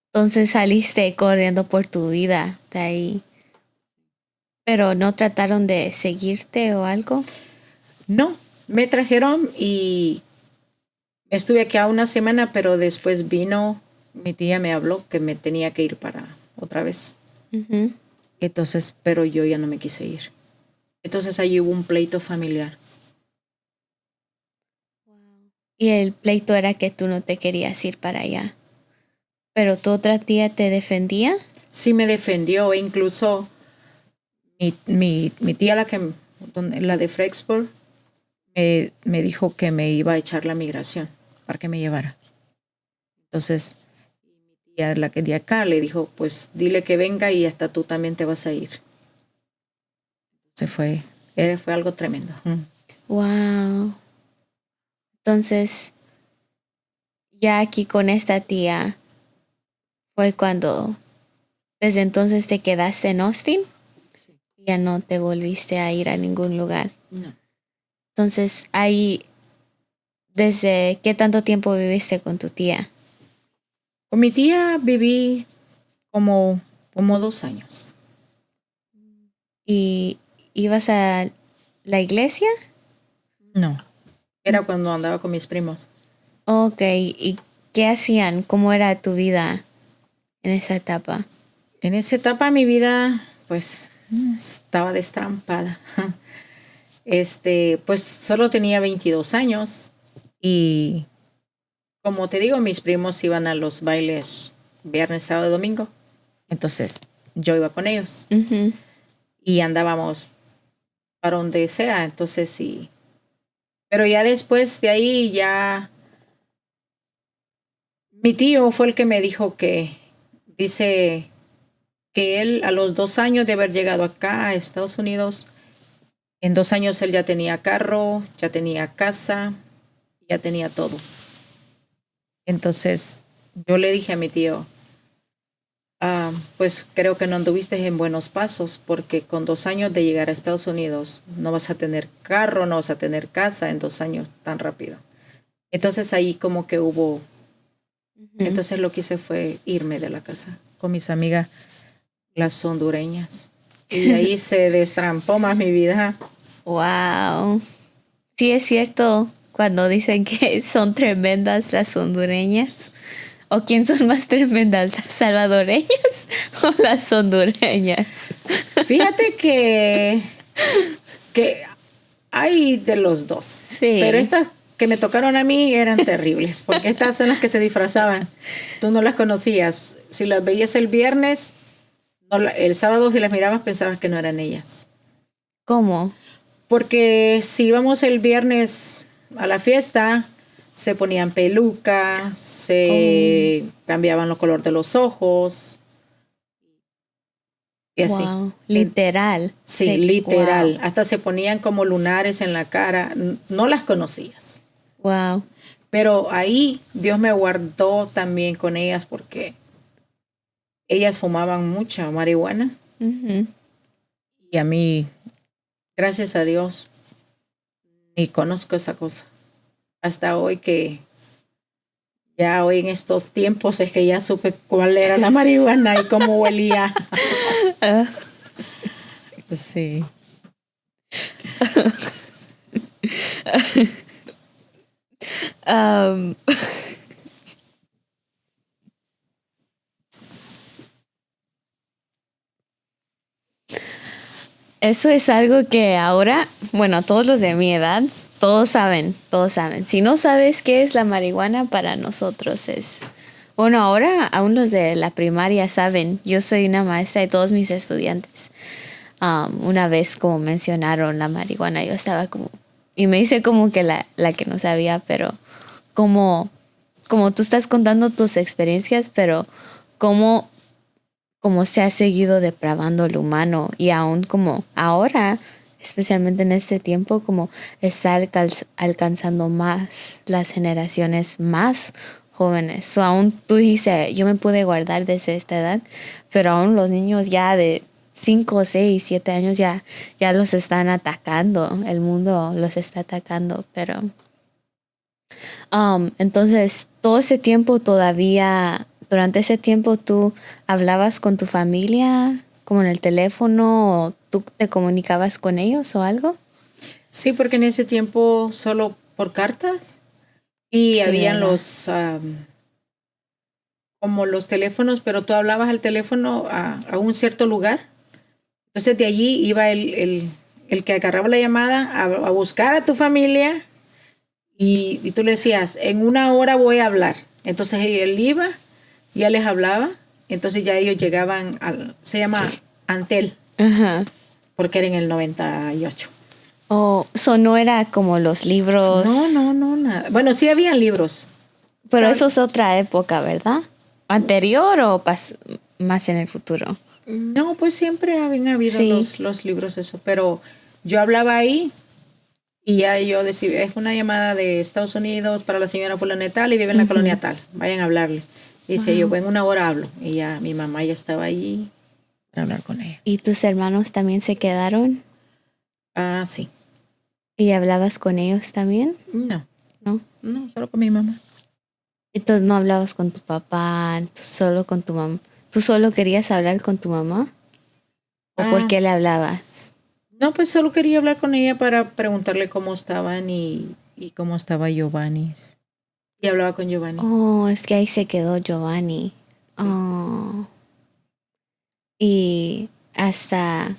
Entonces saliste corriendo por tu vida de ahí. ¿Pero no trataron de seguirte o algo? No, me trajeron y estuve aquí a una semana, pero después vino, mi tía me habló que me tenía que ir para otra vez. Uh-huh. Entonces, pero yo ya no me quise ir. Entonces ahí hubo un pleito familiar. Y el pleito era que tú no te querías ir para allá. ¿Pero tu otra tía te defendía? Sí me defendió, e incluso mi tía, la de Fredericksburg, me dijo que me iba a echar la migración para que me llevara. Entonces, mi tía, la que de acá, le dijo, pues dile que venga y hasta tú también te vas a ir. Fue algo tremendo. Wow. Entonces, ya aquí con esta tía fue cuando Desde entonces te quedaste en Austin. Ya no te volviste a ir a ningún lugar. No. Entonces, ahí, ¿desde qué tanto tiempo viviste con tu tía? Con mi tía viví como 2 años. ¿Y ibas a la iglesia? No. Era cuando andaba con mis primos. Ok, ¿y qué hacían? ¿Cómo era tu vida en esa etapa? En esa etapa de mi vida, pues, estaba destrampada. Pues solo tenía 22 años y, como te digo, mis primos iban a los bailes viernes, sábado y domingo. Entonces, yo iba con ellos Ujú. y andábamos para donde sea. Entonces, sí. Pero ya después de ahí, ya mi tío fue el que me dijo dice que él a los 2 años de haber llegado acá a Estados Unidos, en 2 años él ya tenía carro, ya tenía casa, ya tenía todo. Entonces yo le dije a mi tío, pues creo que no anduviste en buenos pasos, porque con 2 años de llegar a Estados Unidos no vas a tener carro, no vas a tener casa en 2 años tan rápido. Entonces ahí como que hubo, entonces lo que hice fue irme de la casa con mis amigas, las hondureñas. Y ahí se destrampó más mi vida. Wow. Sí es cierto cuando dicen que son tremendas las hondureñas. ¿O quién son más tremendas, las salvadoreñas o las hondureñas? Fíjate que hay de los dos. Sí. Pero estas que me tocaron a mí eran terribles, porque estas son las que se disfrazaban. Tú no las conocías. Si las veías el viernes, el sábado si las mirabas pensabas que no eran ellas. ¿Cómo? Porque si íbamos el viernes a la fiesta, se ponían pelucas, se cambiaban el color de los ojos y así. Wow. Literal. Sí, literal. Wow. Hasta se ponían como lunares en la cara. No las conocías. Wow. Pero ahí Dios me guardó también con ellas porque ellas fumaban mucha marihuana. Uh-huh. Y a mí, gracias a Dios, ni conozco esa cosa. Hasta hoy ya hoy en estos tiempos es que ya supe cuál era la marihuana y cómo huelía. Sí. Eso es algo que ahora, bueno, todos los de mi edad, todos saben. Si no sabes qué es la marihuana, para nosotros es... Bueno, ahora aún los de la primaria saben. Yo soy una maestra de todos mis estudiantes. Una vez como mencionaron la marihuana, yo estaba como... Y me hice como que la que no sabía, pero como tú estás contando tus experiencias, pero como se ha seguido depravando el humano y aún como ahora, especialmente en este tiempo, como está alcanzando más las generaciones más jóvenes. So, aún tú dices, yo me pude guardar desde esta edad, pero aún los niños ya de 5, 6, 7 años ya los están atacando, el mundo los está atacando, pero entonces todo ese tiempo todavía, durante ese tiempo tú hablabas con tu familia como en el teléfono o tú te comunicabas con ellos o algo. Sí, porque en ese tiempo solo por cartas y sí, habían los como los teléfonos, pero tú hablabas al teléfono a un cierto lugar. Entonces de allí iba el que agarraba la llamada a buscar a tu familia y tú le decías, en 1 hora voy a hablar. Entonces él iba, ya les hablaba, entonces ya ellos llegaban se llama Antel, Ajá. porque era en el 98. Oh, no era como los libros. No, nada. Bueno, sí habían libros. Pero eso es otra época, ¿verdad? ¿Anterior o más en el futuro? No, pues siempre habían habido los libros, eso. Pero yo hablaba ahí y ya yo decía, es una llamada de Estados Unidos para la señora fulana tal y vive en la colonia tal. Vayan a hablarle. Y decía yo, pues en 1 hora hablo. Y ya mi mamá ya estaba allí para hablar con ella. ¿Y tus hermanos también se quedaron? Ah, sí. ¿Y hablabas con ellos también? No, ¿No? no, solo con mi mamá. Entonces no hablabas con tu papá, tú solo con tu mamá. ¿Tú solo querías hablar con tu mamá? ¿O por Ah, qué le hablabas? no, pues solo quería hablar con ella para preguntarle cómo estaban y cómo estaba Giovanni. Y hablaba con Giovanni. Oh, es que ahí se quedó Giovanni. Sí. Oh. ¿Y hasta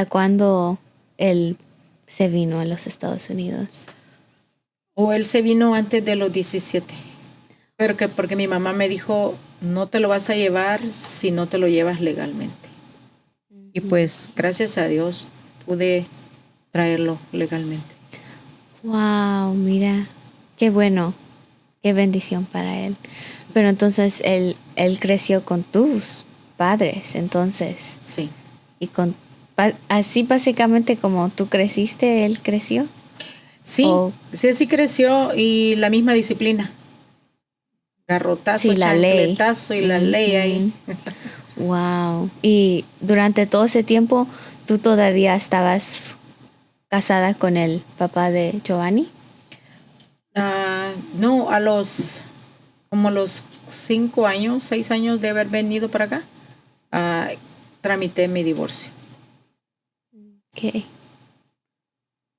cuándo él se vino a los Estados Unidos? O él se vino antes de los 17. Pero que porque mi mamá me dijo, no te lo vas a llevar si no te lo llevas legalmente. Y pues gracias a Dios pude traerlo legalmente. Wow, mira, qué bueno, qué bendición para él. Pero entonces él creció con tus padres, entonces. Sí. Y así básicamente como tú creciste, él creció. Sí, O sí creció y la misma disciplina. Garrotazo, sí, la ley. chancletazo y la ley ahí. Wow. Y durante todo ese tiempo, ¿tú todavía estabas casada con el papá de Giovanni? No, como a los 5 años, 6 años de haber venido para acá, tramité mi divorcio. Ok.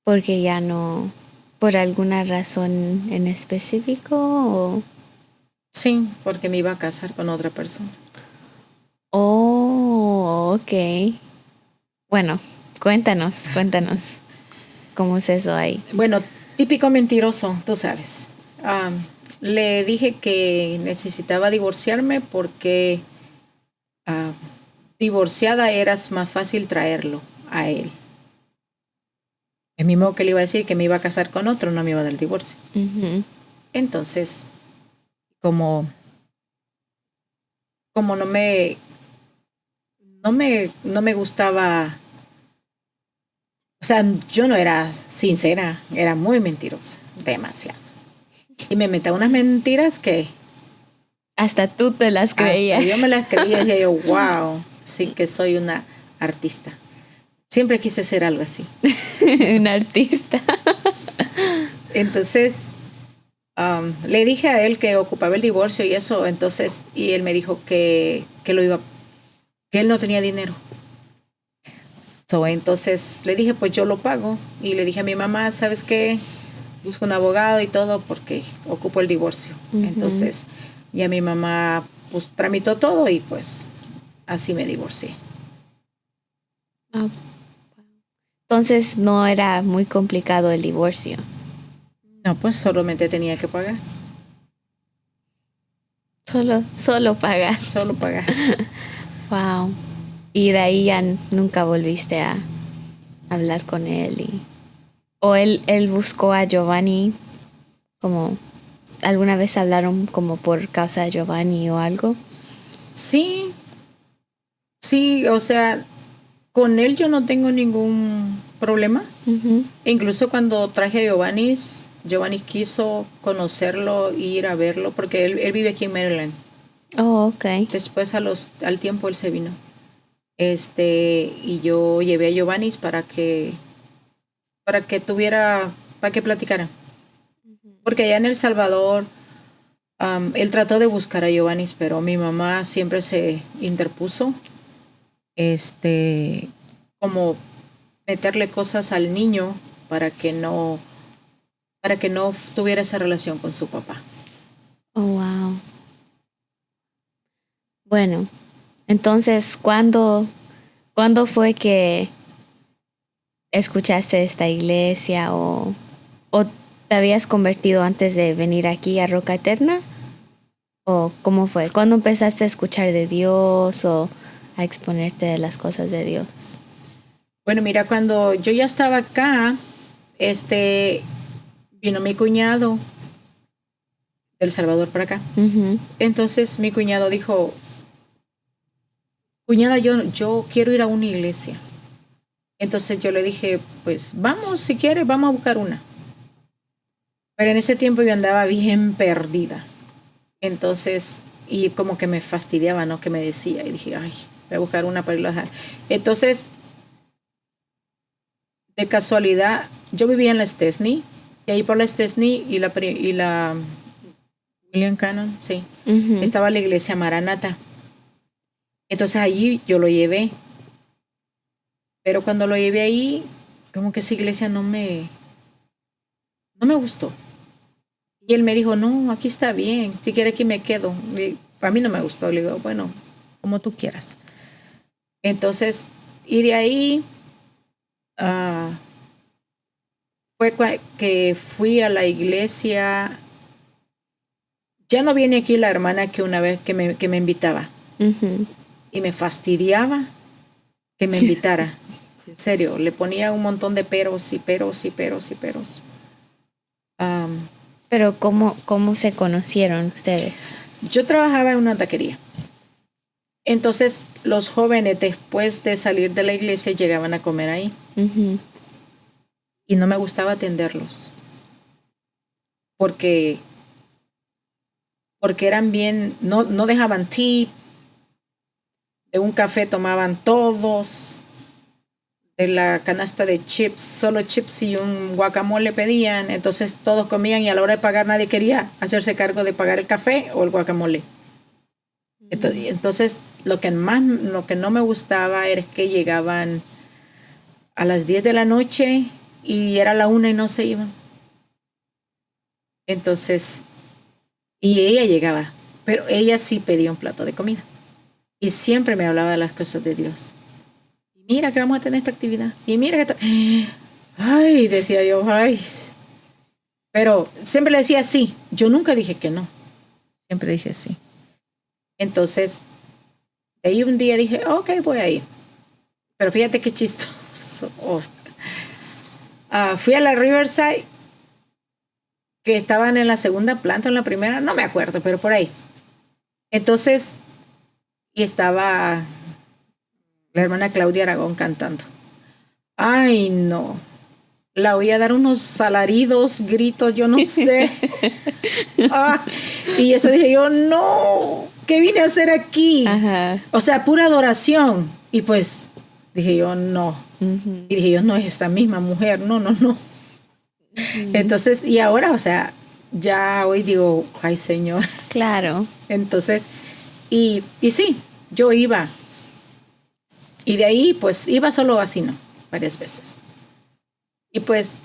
Porque ya no, por alguna razón en específico o... Sí, porque me iba a casar con otra persona. Oh, ok. Bueno, cuéntanos cómo es eso ahí. Bueno, típico mentiroso, tú sabes. Le dije que necesitaba divorciarme porque divorciada era más fácil traerlo a él. Es mismo que le iba a decir que me iba a casar con otro, no me iba a dar el divorcio. Ujú. Entonces, como no me gustaba, o sea, yo no era sincera, era muy mentirosa, demasiado. Y me metía unas mentiras que Hasta tú te las hasta yo creías. me las creía y decía yo, wow, sí que soy una artista. Siempre quise ser algo así. Un artista. Entonces, le dije a él que ocupaba el divorcio y eso, entonces, y él me dijo que él no tenía dinero. Entonces le dije, pues yo lo pago. Y le dije a mi mamá, ¿sabes qué? Busco un abogado y todo porque ocupo el divorcio. Entonces, ya mi mamá pues tramitó todo y pues así me divorcié. Ah, entonces no era muy complicado el divorcio. No, pues solamente tenía que pagar. Solo pagar. Solo pagar. Wow. Y de ahí ya nunca volviste a hablar con él. O él buscó a Giovanni como... ¿Alguna vez hablaron como por causa de Giovanni o algo? Sí, sí, o sea, con él yo no tengo ningún problema. Incluso cuando traje a Giovanni quiso conocerlo e ir a verlo porque él vive aquí en Maryland. Oh, ok. Después al tiempo él se vino. Y yo llevé a Giovanni para que platicara. Porque allá en El Salvador, él trató de buscar a Giovanni, pero mi mamá siempre se interpuso. Como meterle cosas al niño para que no tuviera esa relación con su papá. Oh, wow. Bueno, entonces, ¿cuándo fue que escuchaste esta iglesia o te habías convertido antes de venir aquí a Roca Eterna? ¿O cómo fue? ¿Cuándo empezaste a escuchar de Dios o a exponerte de las cosas de Dios? Bueno, mira, cuando yo ya estaba acá, vino mi cuñado del Salvador para acá. Entonces mi cuñado dijo, cuñada, yo quiero ir a una iglesia. Entonces yo le dije, pues vamos, si quieres, vamos a buscar una. Pero en ese tiempo yo andaba bien perdida. Entonces, y como que me fastidiaba, ¿no? Que me decía. Y dije, ay. voy a buscar una para irlo a dejar. Entonces, de casualidad, yo vivía en la Stesney, y ahí por la Stesney y la William Cannon, sí, estaba la iglesia Maranata. Entonces allí yo lo llevé. Pero cuando lo llevé ahí, como que esa iglesia no me gustó. Y él me dijo, no, aquí está bien, si quiere aquí me quedo. Para mí no me gustó. Le digo, bueno, como tú quieras. Entonces, y de ahí fue que fui a la iglesia. Ya no viene aquí la hermana que una vez que me invitaba. Y me fastidiaba que me invitara. En serio, le ponía un montón de peros y peros y peros y peros. Pero ¿cómo se conocieron ustedes? Yo trabajaba en una taquería. Entonces, los jóvenes después de salir de la iglesia llegaban a comer ahí. Y no me gustaba atenderlos. Porque eran bien, no dejaban tip. De un café tomaban todos. De la canasta de chips, solo chips y un guacamole pedían. Entonces todos comían y a la hora de pagar nadie quería hacerse cargo de pagar el café o el guacamole. Entonces lo que no me gustaba era que llegaban a las 10 de la noche y era la 1 y no se iban. Entonces, y ella llegaba, pero ella sí pedía un plato de comida. Y siempre me hablaba de las cosas de Dios. Mira que vamos a tener esta actividad. Y mira que... Ay, decía yo, ay. Pero siempre le decía sí. Yo nunca dije que no. Siempre dije sí. Entonces, de ahí un día dije, ok, voy a ir. Pero fíjate qué chistoso. Fui a la Riverside, que estaban en la segunda planta o en la primera, no me acuerdo, pero por ahí. Entonces, y estaba la hermana Claudia Aragón cantando. Ay, no. La oía dar unos alaridos, gritos, yo no sé. Y eso dije yo, no, ¿qué vine a hacer aquí? Ajá. O sea, pura adoración. Y pues dije yo, no. Y dije yo, no es esta misma mujer, no. Entonces, y ahora, o sea, ya hoy digo, ay, Señor. Claro. Entonces, y sí, yo iba. Y de ahí, pues, iba solo así, ¿no? Varias veces. Y pues,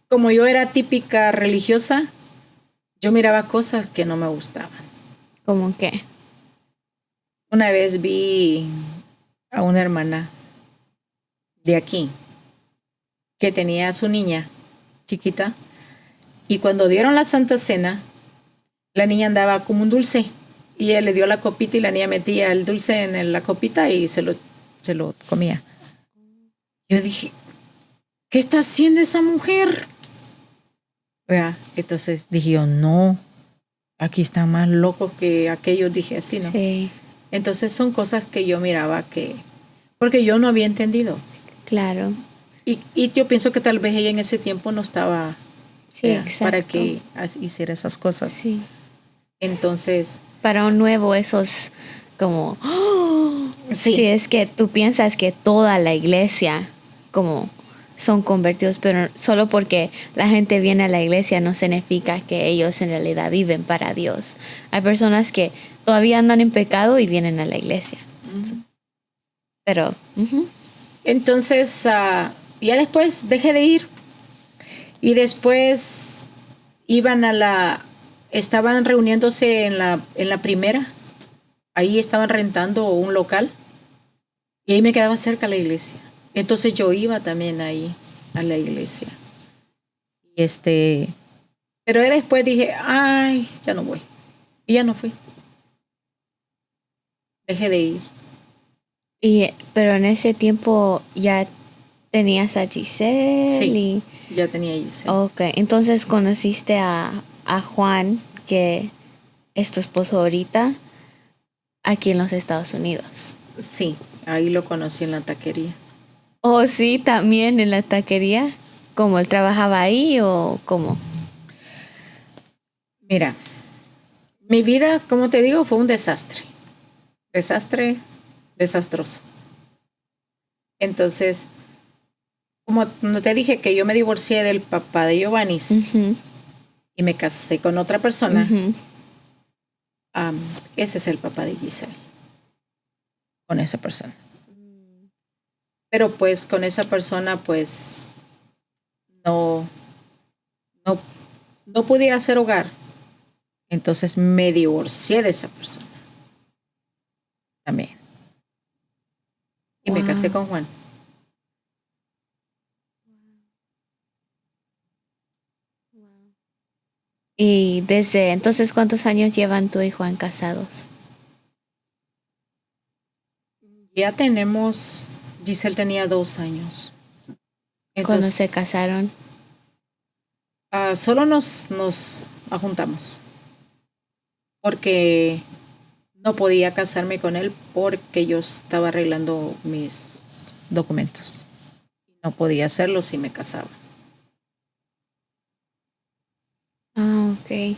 como yo era típica religiosa, yo miraba cosas que no me gustaban. ¿Cómo qué? Una vez vi a una hermana de aquí que tenía a su niña chiquita y cuando dieron la Santa Cena, la niña andaba como un dulce y él le dio la copita y la niña metía el dulce en la copita y se lo comía. Yo dije, ¿qué está haciendo esa mujer? Entonces dije yo, no, aquí están más locos que aquellos, dije así, ¿no? Sí. Entonces son cosas que yo miraba porque yo no había entendido. Claro. Y yo pienso que tal vez ella en ese tiempo no estaba para que hiciera esas cosas. Sí. Entonces... Para un nuevo eso es como... ¡oh! Sí. Si es que tú piensas que toda la iglesia como son convertidos, pero solo porque la gente viene a la iglesia no significa que ellos en realidad viven para Dios. Hay personas que todavía andan en pecado y vienen a la iglesia. Pero... Entonces, ya después dejé de ir. Y después estaban reuniéndose en la primera. Ahí estaban rentando un local. Y ahí me quedaba cerca la iglesia. Entonces yo iba también ahí a la iglesia. Y pero después dije, ay, ya no voy. Y ya no fui. Dejé de ir. Pero en ese tiempo ya tenías a Giselle. Sí, ya tenía a Giselle. Ok, entonces conociste a Juan, que es tu esposo ahorita, aquí en los Estados Unidos. Sí, ahí lo conocí en la taquería. Oh, sí, también en la taquería. ¿Cómo él trabajaba ahí o cómo? Mira, mi vida, como te digo, fue un desastre. desastroso. Entonces, como no te dije que yo me divorcié del papá de Giovannis y me casé con otra persona, ese es el papá de Giselle, con esa persona. Pero pues con esa persona pues no, no, no podía hacer hogar. Entonces me divorcié de esa persona también. Y me casé con Juan. Y desde entonces, ¿cuántos años llevan tú y Juan casados? Ya tenemos, Giselle tenía 2 años. Cuando Entonces, se casaron. Solo nos juntamos. Porque no podía casarme con él porque yo estaba arreglando mis documentos. No podía hacerlo si me casaba. Ah, ok.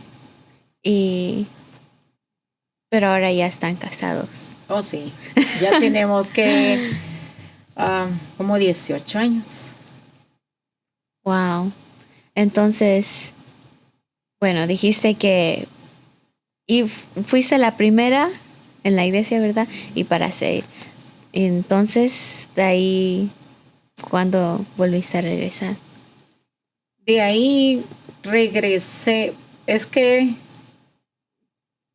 Pero ahora ya están casados. Oh, sí. Ya tenemos como 18 años. Wow. Entonces, bueno, dijiste que fuiste la primera en la iglesia, ¿verdad? Y para ser. Entonces, de ahí, ¿cuándo volviste a regresar? De ahí regresé. Es que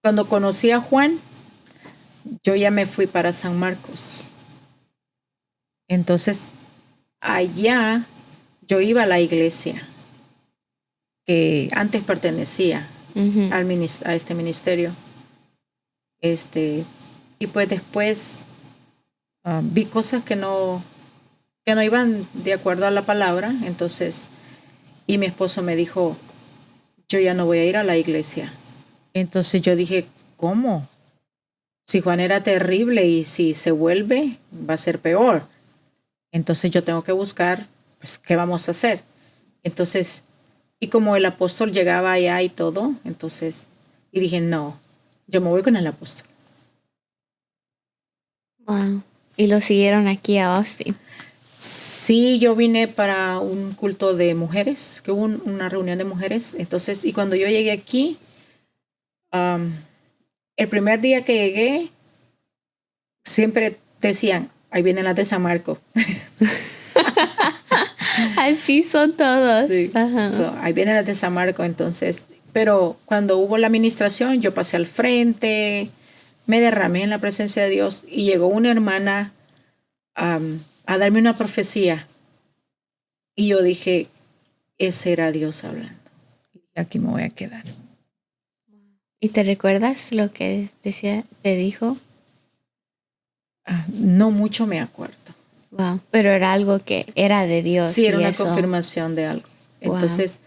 cuando conocí a Juan, yo ya me fui para San Marcos. Entonces, allá yo iba a la iglesia que antes pertenecía a este ministerio. Y pues después vi cosas que no iban de acuerdo a la palabra. Entonces, y mi esposo me dijo, yo ya no voy a ir a la iglesia. Entonces yo dije, ¿cómo? Si Juan era terrible y si se vuelve, va a ser peor. Entonces yo tengo que buscar, pues, ¿qué vamos a hacer? Entonces, y como el apóstol llegaba allá y todo, entonces, y dije, no, yo me voy con el apóstol. Wow. Y lo siguieron aquí a Austin. Sí, yo vine para un culto de mujeres, que hubo una reunión de mujeres. Entonces, y cuando yo llegué aquí, el primer día que llegué, siempre decían, ahí vienen las de San Marco. Así son todos. Sí. Ahí vienen las de San Marco, entonces. Pero cuando hubo la administración, yo pasé al frente, me derramé en la presencia de Dios y llegó una hermana a darme una profecía. Y yo dije, ese era Dios hablando. Aquí me voy a quedar. ¿Y te recuerdas lo que te dijo? No mucho me acuerdo. Wow, pero era algo que era de Dios. Sí, era una eso. confirmación de algo. Entonces,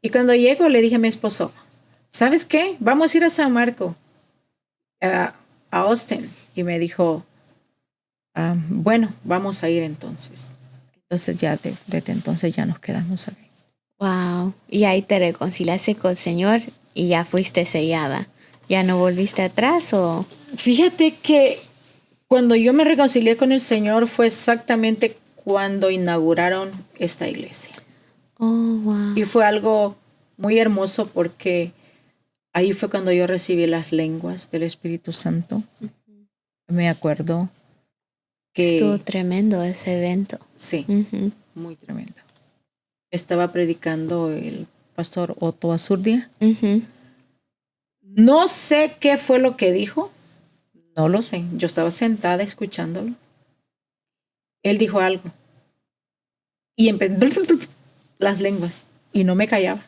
y cuando llego le dije a mi esposo, ¿sabes qué? Vamos a ir a San Marco, a Austin. Y me dijo, bueno, vamos a ir entonces. Entonces ya desde entonces ya nos quedamos aquí. Wow, y ahí te reconciliaste con el Señor y ya fuiste sellada. ¿Ya no volviste atrás o...? Fíjate que cuando yo me reconcilié con el Señor fue exactamente cuando inauguraron esta iglesia. Oh, wow. Y fue algo muy hermoso porque ahí fue cuando yo recibí las lenguas del Espíritu Santo. Me acuerdo que... Estuvo tremendo ese evento. Sí, muy tremendo. Estaba predicando el pastor Otto Azurdia. No sé qué fue lo que dijo. No lo sé. Yo estaba sentada escuchándolo. Él dijo algo. Y empezó las lenguas. Y no me callaba.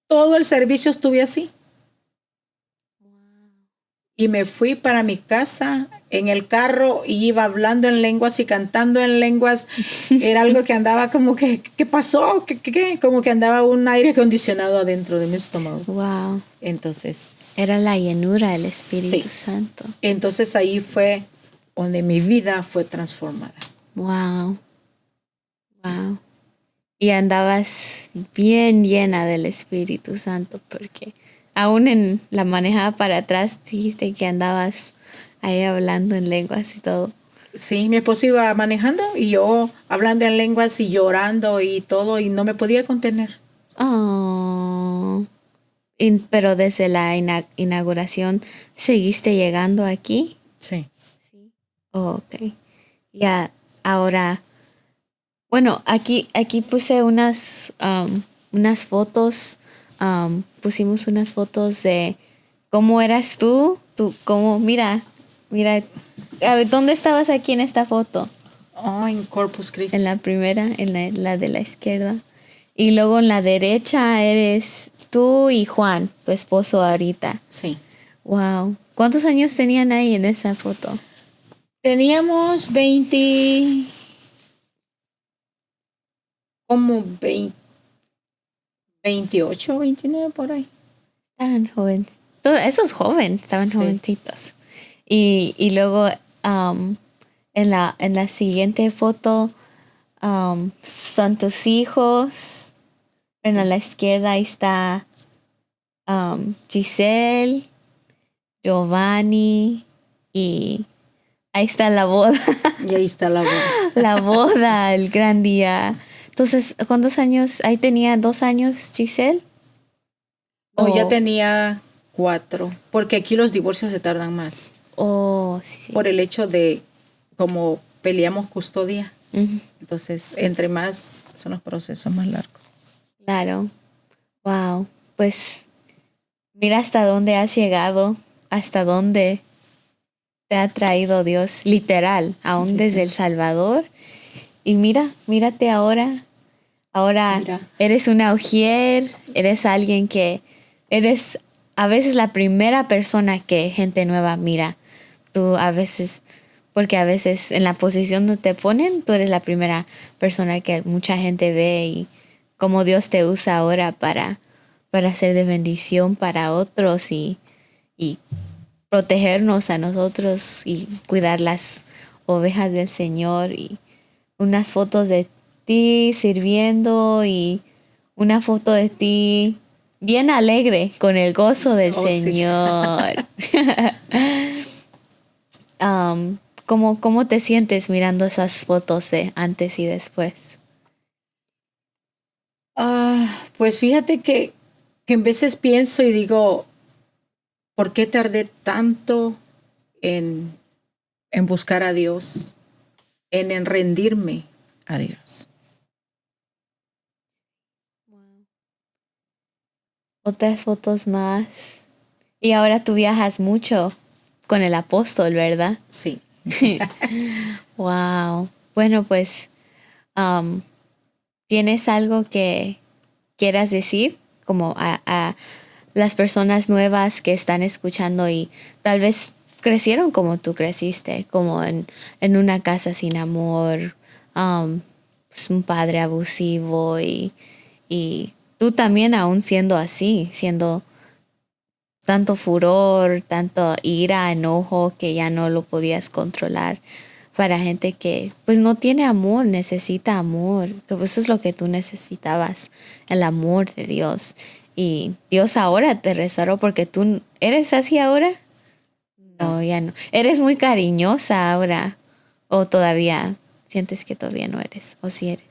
Todo el servicio estuve así. Y me fui para mi casa en el carro y iba hablando en lenguas y cantando en lenguas. Era algo que andaba como que, ¿qué pasó? ¿Qué? Como que andaba un aire acondicionado adentro de mi estómago. Wow. Entonces... Era la llenura del Espíritu Santo. Entonces ahí fue donde mi vida fue transformada. Wow. Wow. Y andabas bien llena del Espíritu Santo porque aún en la manejada para atrás dijiste que andabas ahí hablando en lenguas y todo. Sí, mi esposo iba manejando y yo hablando en lenguas y llorando y todo y no me podía contener. Oh. Pero desde la inauguración, ¿seguiste llegando aquí? Sí. Sí. Oh, ok. Ya, ahora, bueno, aquí puse unas fotos, pusimos unas fotos de cómo eras mira, a ver, ¿dónde estabas aquí en esta foto? Oh, en Corpus En Christi. la primera, en la de la izquierda. Y luego en la derecha eres tú y Juan, tu esposo ahorita. Sí. Wow. ¿Cuántos años tenían ahí en esa foto? Teníamos 20, como 20, 28, 29 por ahí. Estaban jóvenes. Esos jóvenes, estaban Sí. jovencitos. Y luego en la siguiente foto son tus hijos. Bueno, a la izquierda ahí está Giselle, Giovanni y ahí está la boda. Y ahí está la boda. La boda, el gran día. Entonces, ¿cuántos años? Ahí tenía 2 años Giselle. No, ya Oh, tenía 4, porque aquí los divorcios se tardan más. oh, sí, sí. Por el hecho de como peleamos custodia. Ujú, Entonces, entre más son los procesos más largos. claro. Wow. Pues mira hasta dónde has llegado, hasta dónde te ha traído Dios, literal, aún desde El Salvador. Y mírate ahora. Ahora Mira. eres una ujier, eres alguien que eres a veces la primera persona que gente nueva mira. Tú a veces, porque a veces en la posición donde te ponen, tú eres la primera persona que mucha gente ve y cómo Dios te usa ahora para ser de bendición para otros y protegernos a nosotros y cuidar las ovejas del Señor y unas fotos de ti sirviendo y una foto de ti bien alegre con el gozo del Oh, sí. Señor. ¿Cómo te sientes mirando esas fotos de antes y después? Pues fíjate que en veces pienso y digo, ¿por qué tardé tanto en, en buscar a Dios, en rendirme a Dios? Otras fotos más. Y ahora tú viajas mucho con el apóstol, ¿verdad? Sí. Wow. Bueno, pues, um, ¿tienes algo que quieras decir como a las personas nuevas que están escuchando y tal vez crecieron como tú creciste, como en una casa sin amor, pues un padre abusivo y tú también aún siendo así, siendo tanto furor, tanto ira, enojo que ya no lo podías controlar para gente que pues no tiene amor, necesita amor, que pues eso es lo que tú necesitabas, el amor de Dios. Y Dios ahora te restauró porque tú eres así ahora. No, ya no. Eres muy cariñosa ahora o todavía sientes que todavía no eres o si eres.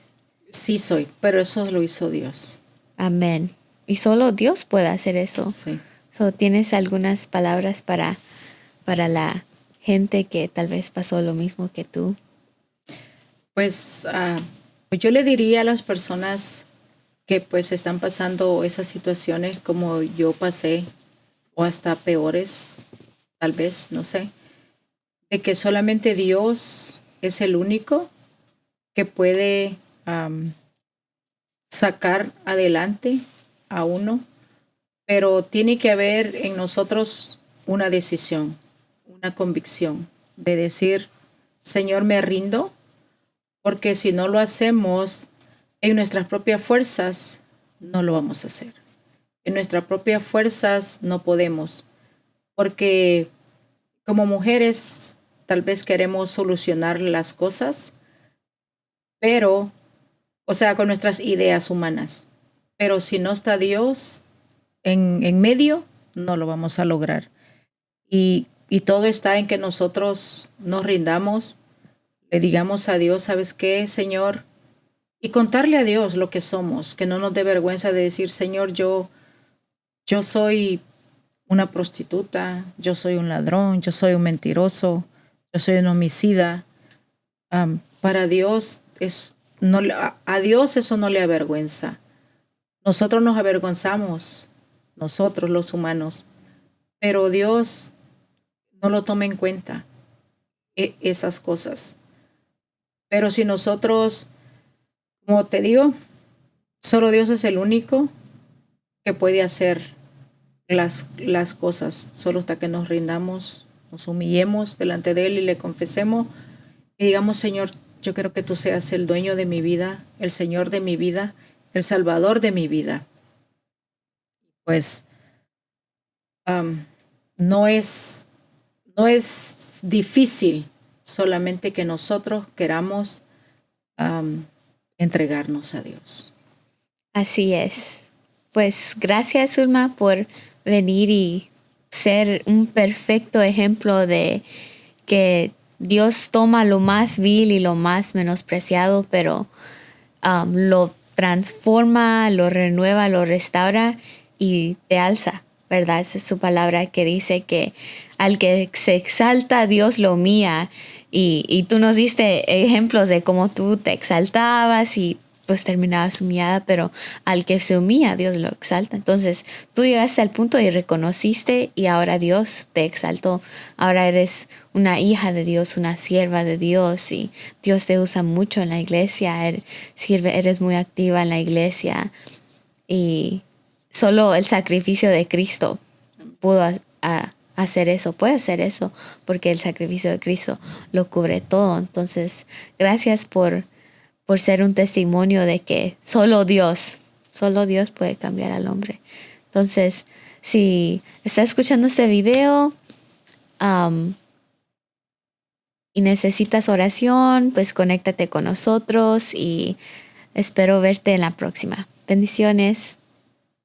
Sí soy, pero eso lo hizo Dios. Amén. Y solo Dios puede hacer eso. Sí. ¿Tienes algunas palabras para la gente que tal vez pasó lo mismo que tú? Pues, pues yo le diría a las personas que pues están pasando esas situaciones como yo pasé o hasta peores, tal vez, no sé, de que solamente Dios es el único que puede sacar adelante a uno, pero tiene que haber en nosotros una decisión, una convicción de decir, Señor, me rindo, porque si no lo hacemos en nuestras propias fuerzas, no lo vamos a hacer. En nuestras propias fuerzas no podemos, porque como mujeres tal vez queremos solucionar las cosas, pero, o sea, con nuestras ideas humanas. Pero si no está Dios en medio, no lo vamos a lograr. Y Y todo está en que nosotros nos rindamos, le digamos a Dios, ¿sabes qué, Señor? Y contarle a Dios lo que somos, que no nos dé vergüenza de decir, Señor, yo soy una prostituta, yo soy un ladrón, yo soy un mentiroso, yo soy un homicida. Para Dios a Dios eso no le avergüenza. Nosotros nos avergonzamos, nosotros los humanos, pero Dios no lo toma en cuenta esas cosas. Pero si nosotros, como te digo, solo Dios es el único que puede hacer las cosas, solo hasta que nos rindamos, nos humillemos delante de Él y le confesemos y digamos, Señor, yo quiero que tú seas el dueño de mi vida, el Señor de mi vida, el Salvador de mi vida. Pues no es difícil, solamente que nosotros queramos entregarnos a Dios. Así es. Pues gracias, Zulma, por venir y ser un perfecto ejemplo de que Dios toma lo más vil y lo más menospreciado, pero lo transforma, lo renueva, lo restaura y te alza, ¿verdad? Esa es su palabra que dice que al que se exalta, Dios lo humilla. Y tú nos diste ejemplos de cómo tú te exaltabas y pues terminabas humillada, pero al que se humilla, Dios lo exalta. Entonces tú llegaste al punto y reconociste y ahora Dios te exaltó. Ahora eres una hija de Dios, una sierva de Dios y Dios te usa mucho en la iglesia. Eres muy activa en la iglesia y solo el sacrificio de Cristo pudo hacer eso, puede hacer eso, porque el sacrificio de Cristo lo cubre todo. Entonces, gracias por ser un testimonio de que solo Dios puede cambiar al hombre. Entonces, si estás escuchando este video y necesitas oración, pues conéctate con nosotros y espero verte en la próxima. Bendiciones.